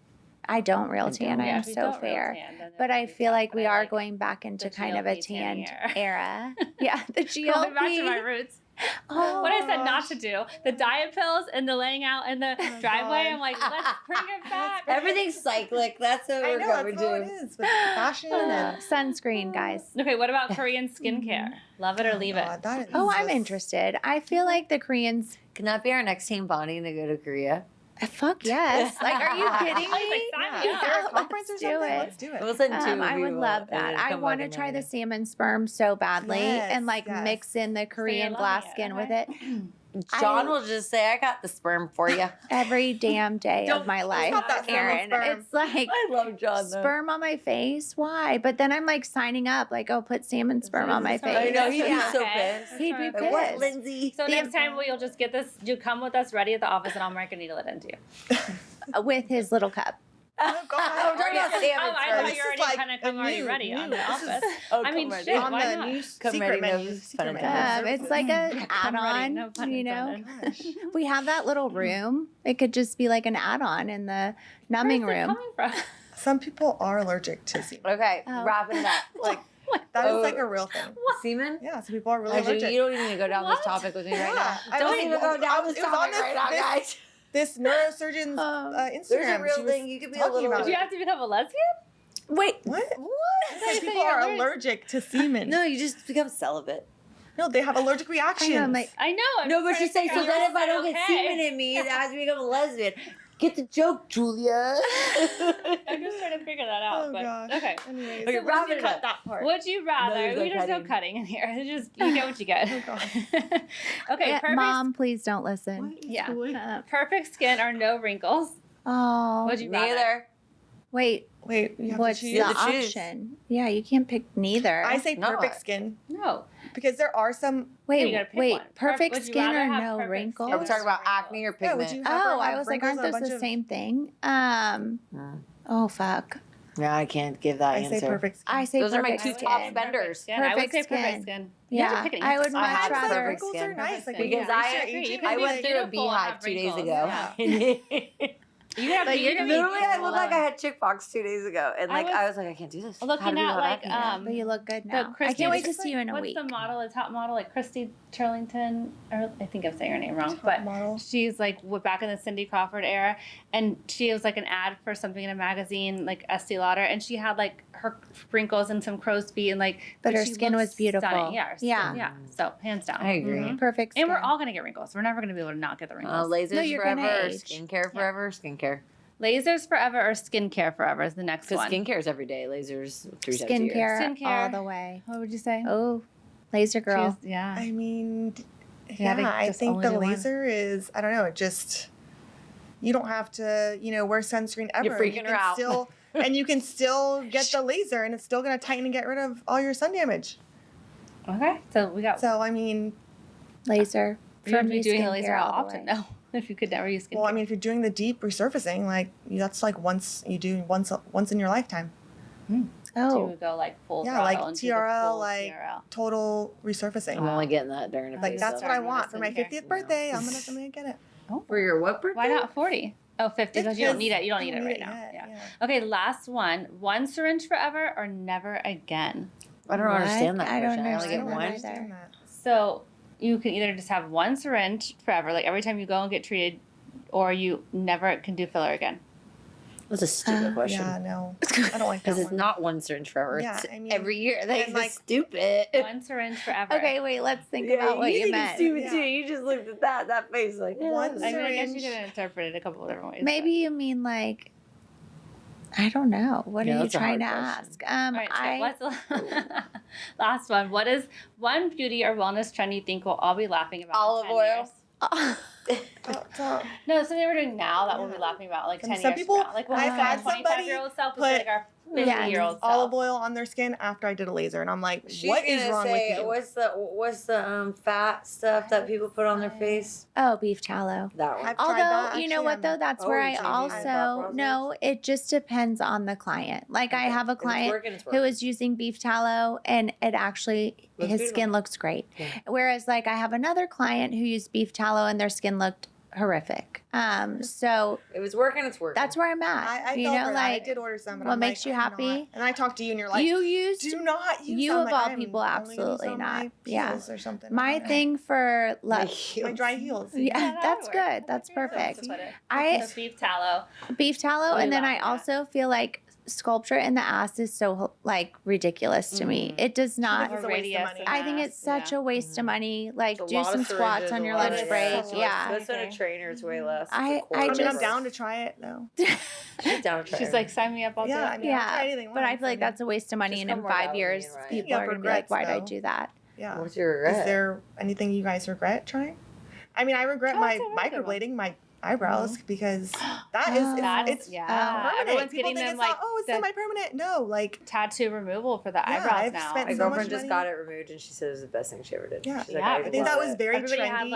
I don't real I tan. don't. I am if you so don't real fair. tan, then But it I would be feel tough, like but we I are like going back into the kind of a GLP tanning tanned era. Yeah, the GLP. Going back to my roots. Oh, What I said not to do, the diet pills and the laying out in the Oh, driveway. God. I'm like, let's bring it back. Everything's cyclic. That's what I we're know, going that's how to it do. is with fashion and sunscreen, guys. Okay, what about Korean skincare? Love it or leave it? God, that is Oh, I'm just- interested. I feel like the Koreans. Can that be our next team bonding to go to Korea? Fuck yes! Like, are you kidding I was me? like, sign Yeah, me is up. there a conference or Let's do something? it. Let's do it. We'll send two of I you, would love and that. then I come want to back try the another. salmon sperm so badly Yes, and like yes. mix in the Korean loving glass it, skin with okay. it John I- will just say, I got the sperm for you. every damn day of my life. not that salmon Aaron, sperm. it's like I love John, though. sperm on my face. Why? But then I'm like signing up, like, oh, put salmon sperm on my Sorry. I face. know, he'd be Yeah. so Okay. pissed. He'd be Like, what, pissed. Lindsay? So The- next time we'll just get this. You come with us ready at the office, and I'll mark a needle it into you. With his little cup. Oh, God. I'm talking about salmon Oh, I sperm. thought This you is already like kind of a come already new- ready on the this is- office. Oh, I mean, come shit, ready. on why the not? new Come secret ready, menu. no Secret pun menu. intended. It's like a Come ready, add-on, no pun you know. intended. Gosh. We have that little room. It could just be like an add-on in the numbing Where's it room. coming from? Some people are allergic to semen. Okay, Oh. wrapping it up. Like, that is Oh. like a real thing. Semen? Yeah, some people are really Actually, allergic. you don't even need to go down What? this topic with me right Yeah, now. I Don't was- even go down this it was on topic this- right now, this- guys. This neurosurgeon's Instagram. There's a real she was thing. You could be a talking little- about Did you it. have to become a lesbian? Wait, What? what? Some people are allergic to semen. No, you just become celibate. No, they have allergic I reactions. know, I'm like, I know. I'm No, but trying she's to saying, figure so out then if I what's don't get okay. semen in me, that has to become a lesbian. Get the joke, Julia. I'm just trying to figure that out. Oh but gosh. okay. Anyways, Okay, so wrap we it cut up. that part. Would you rather? there's no There's no cutting. cutting in here. It's just you get what you get. Oh, God. Okay, yeah, perfect. Mom, please don't listen. What is Yeah. going on? Perfect skin or no wrinkles. Oh, Would you rather? Neither. wait, Wait, you have what's to the choose. have to choose. option? Yeah, you can't pick neither. I say No. perfect skin No. because there are some. Yeah, you wait, gotta pick wait, one. perfect Would you skin rather or have no perfect wrinkles? skin Are we talking about acne or Yeah, pigment? would you have Oh, her I have was like, wrinkles aren't and a those bunch the of- same thing? Mm. Oh fuck. No, I can't give that I answer. say perfect skin. I say Those are my perfect two skin. top spenders. Yeah, I would Perfect say skin. perfect skin. You have Yeah, to pick it. I would You much have to have rather. perfect Wrinkles skin. are nice. Like, Perfect Because skin. I- Yeah, agree. You can I be went through a beautiful and beehive have 2 days wrinkles. ago. Yeah. You have But you're to gonna be be Literally, I beautiful. looked like I had chickpox 2 days ago, and I like was I was like, I can't do this. How looking do people at have like acne? But you look good now. I Christy- can't wait to see you in a what's week. the model, the top model, like Christy Turlington, or I think I'm saying her name wrong, Top but model. she's like back in the Cindy Crawford era, and she was like an ad for something in a magazine, like Estee Lauder, and she had like her wrinkles and some crow's feet, and like, But her she skin looked was beautiful. Stunning. Yeah, her skin- Yeah. yeah. So hands down, I agree. Mhm. Perfect skin. And we're all gonna get wrinkles. We're never gonna be able to not get the wrinkles. Lasers No, you're forever, gonna or age. skincare forever, skincare. Lasers forever or skincare forever is the next Because one. skincare is every day. Lasers 3 times a year. skincare, Skincare. all the way. What would you say? Oh, laser girl. She's- yeah. I mean, Yeah, they yeah, I just think only the do one. laser is. I don't know. It just you don't have to, wear sunscreen ever. You're freaking You her can out. Still, and you can still get the laser, and it's still going to tighten and get rid of all your sun damage. Okay, so we got. So I mean, Laser. you would For be me, doing a laser skincare how all the often? way. No, if you could never use skincare. well, I mean, if you're doing the deep resurfacing, like that's like once in your lifetime. Oh, to go like full Yeah, throttle like and do the TRL, full like- TRL. Total resurfacing. I'm only getting that during a Like phase, that's though. what I want for my Skincare. 50th birthday. I'm gonna get it. For your what birthday? Why not 40? Oh, 50 because you don't need it. You don't need it right now. yet, Yeah. Okay, last one. One syringe forever or never again. I don't What? understand that I don't question. I only I get don't understand one. understand that. So you can either just have one syringe forever, like every time you go and get treated, or you never can do filler again. That's a stupid question. Yeah, no. I don't like that Because it's one. not one syringe forever. Yeah, It's I mean, every year. That's and, like, stupid. One syringe forever. Okay, wait, let's think about what you think meant. it's stupid Yeah. too. You just looked at that face like One I mean, I guess you syringe. could interpret it a couple of different ways. Maybe you mean like, I don't know. What Yeah, are you that's a trying to hard ask? But. All right, so what's the last one? What is one beauty or wellness trend you think we'll all be laughing about? Olive in 10 oil. years? So, No, something we're doing now that we'll be Yeah. laughing about like And 10 some years people- from now. Like when we I've see our had somebody 25-year-old self, we'll see like our Yeah. 50-year-old self. olive oil on their skin after I did a laser, and I'm like, what is wrong with you? What's the fat stuff that people put on their face? Oh, beef tallow. That one. I've tried Although, that. you know Actually, what though, that's where I you're changing your thought also process? no, it just depends on the client. Like I have a If it's client working, it's who working. is using beef tallow and it actually Looks his beautiful. skin looks great. Yeah. Whereas like I have another client who used beef tallow and their skin looked horrific. So If it's working, it's working. that's where I'm at. I you fell know, for that. I like did order some, but what I'm makes like, you I'm happy? not. And I talked to you, and you're like, you used do not use you them. of Like, all I'm people, only gonna use absolutely on not. My Yeah. heels or something. my thing for My love. My dry heels. Yeah, that that's would work. good. That's perfect. To put it. I So beef tallow. beef tallow, What are and you then I laughing at? also feel like sculpture in the ass is so like ridiculous to me. It does not. It's a waste of money. I think it's such a waste of money. Like It's a do lot some of squats syringes, on a your lot lunch of- break. so Yeah. That's in a trainer. It's way less. I I mean, just- I'm down to try it though. She's down to try. She's like, sign me up. I'll do Yeah, it. I mean, I'll Yeah, try anything but I once. feel like that's a waste of money, Just and come in work out 5 with me years, and Ryan. people Speaking of are gonna be like, regrets, "Why did I though. do that?" Yeah. What's your regret? Is there anything you guys regret trying? I mean, I regret Oh, my that's a really good microblading my eyebrows because that is That's- it's yeah. permanent. Everyone's People getting think them it's like not, oh, it's the semi-permanent. No, like tattoo removal for the Yeah, eyebrows I've now. spent My so girlfriend much just money. got it removed, and she said it was the best thing she ever did. Yeah. She's Yeah, like, I I think that was very Everybody trendy. had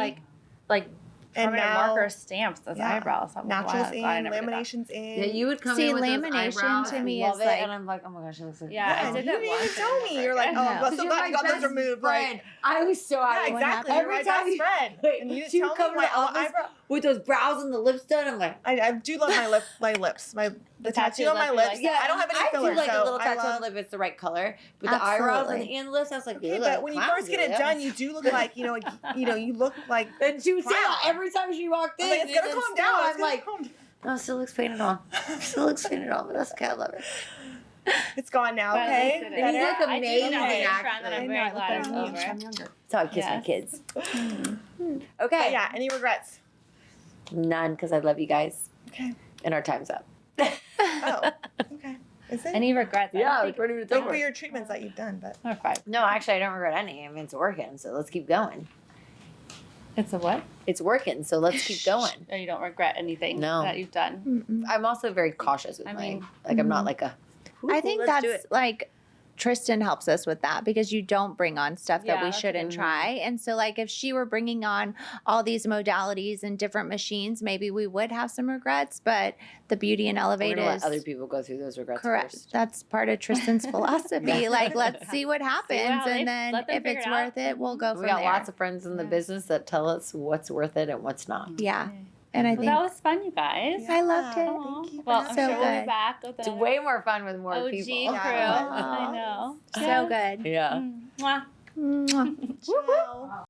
like and permanent now marker stamps as yeah, eyebrows. That was naturals wild. in, I never did that. laminations in. Yeah, you would come See, in with lamination those eyebrows, to me love is it, like- and I'm like, oh my gosh, it looks like Yeah, Yeah, I did you that didn't once. even tell me. You're like, No. oh, I'm so You're glad my you got those best removed. friend. Like, I was so yeah, happy. exactly. Every You're my time best friend. Wait, And you didn't she tell would me come to my the office eyebrow. with those brows and the lips done. I'm like, I do love my lips. The tattoo on my lip, lips. you like I don't have any I filler, do like so a little I tattoo on love. the lip. It's the right color. But the eyebrows Absolutely. and the lips, I was like, Okay, "Ugh, but when you clown first get it Julia." done, you do look like you look like. And she would say Wow. that every time she walked I'm in. like, it's gonna and then calm still, down. It's I'm gonna like, calm down. no, it still looks painted on. Still looks painted on, but that's okay. I love it. It's gone now. But at Okay. least it is. And you Better? look I do know amazing, it's a trend that actually. I'm I very know, glad it's look at me. over. I'm younger. That's how I kiss my Yes. kids. But Okay. yeah. Any regrets? None, because I love you guys. Okay. And our time's up. Oh. Okay. Is it? Any regrets? I don't Yeah, think- 20 minutes Like over. for your treatments that you've done, but Or 5. No, actually, I don't regret any. I mean, it's working, so let's keep going. It's a what? It's working, so let's keep going. Oh, you don't regret anything No. that you've done. Mm-mm. I'm also very cautious with I mine. mean- Like, I'm not like a. I think let's do that's it. like Tristan helps us with that because you don't bring on stuff Yeah, that we that's shouldn't good. try. And so, like, if she were bringing on all these modalities and different machines, maybe we would have some regrets. But the beauty and We're elevate gonna is let other people go through those regrets correct. first. That's part of Tristan's philosophy. Like, let's see what happens, how they- and then let them if figure it's it out. worth it, we'll go We from got there. lots of friends in the Yeah. business that tell us what's worth it and what's not. Yeah, and I Well, think that was fun, you guys. I loved it. Aw. Thank you for Well, I'm having So sure we'll be good. back with It's another way more fun with more OG people. crew. Yeah. I know. so good. Yeah. Mwah. Mwah. Ciao.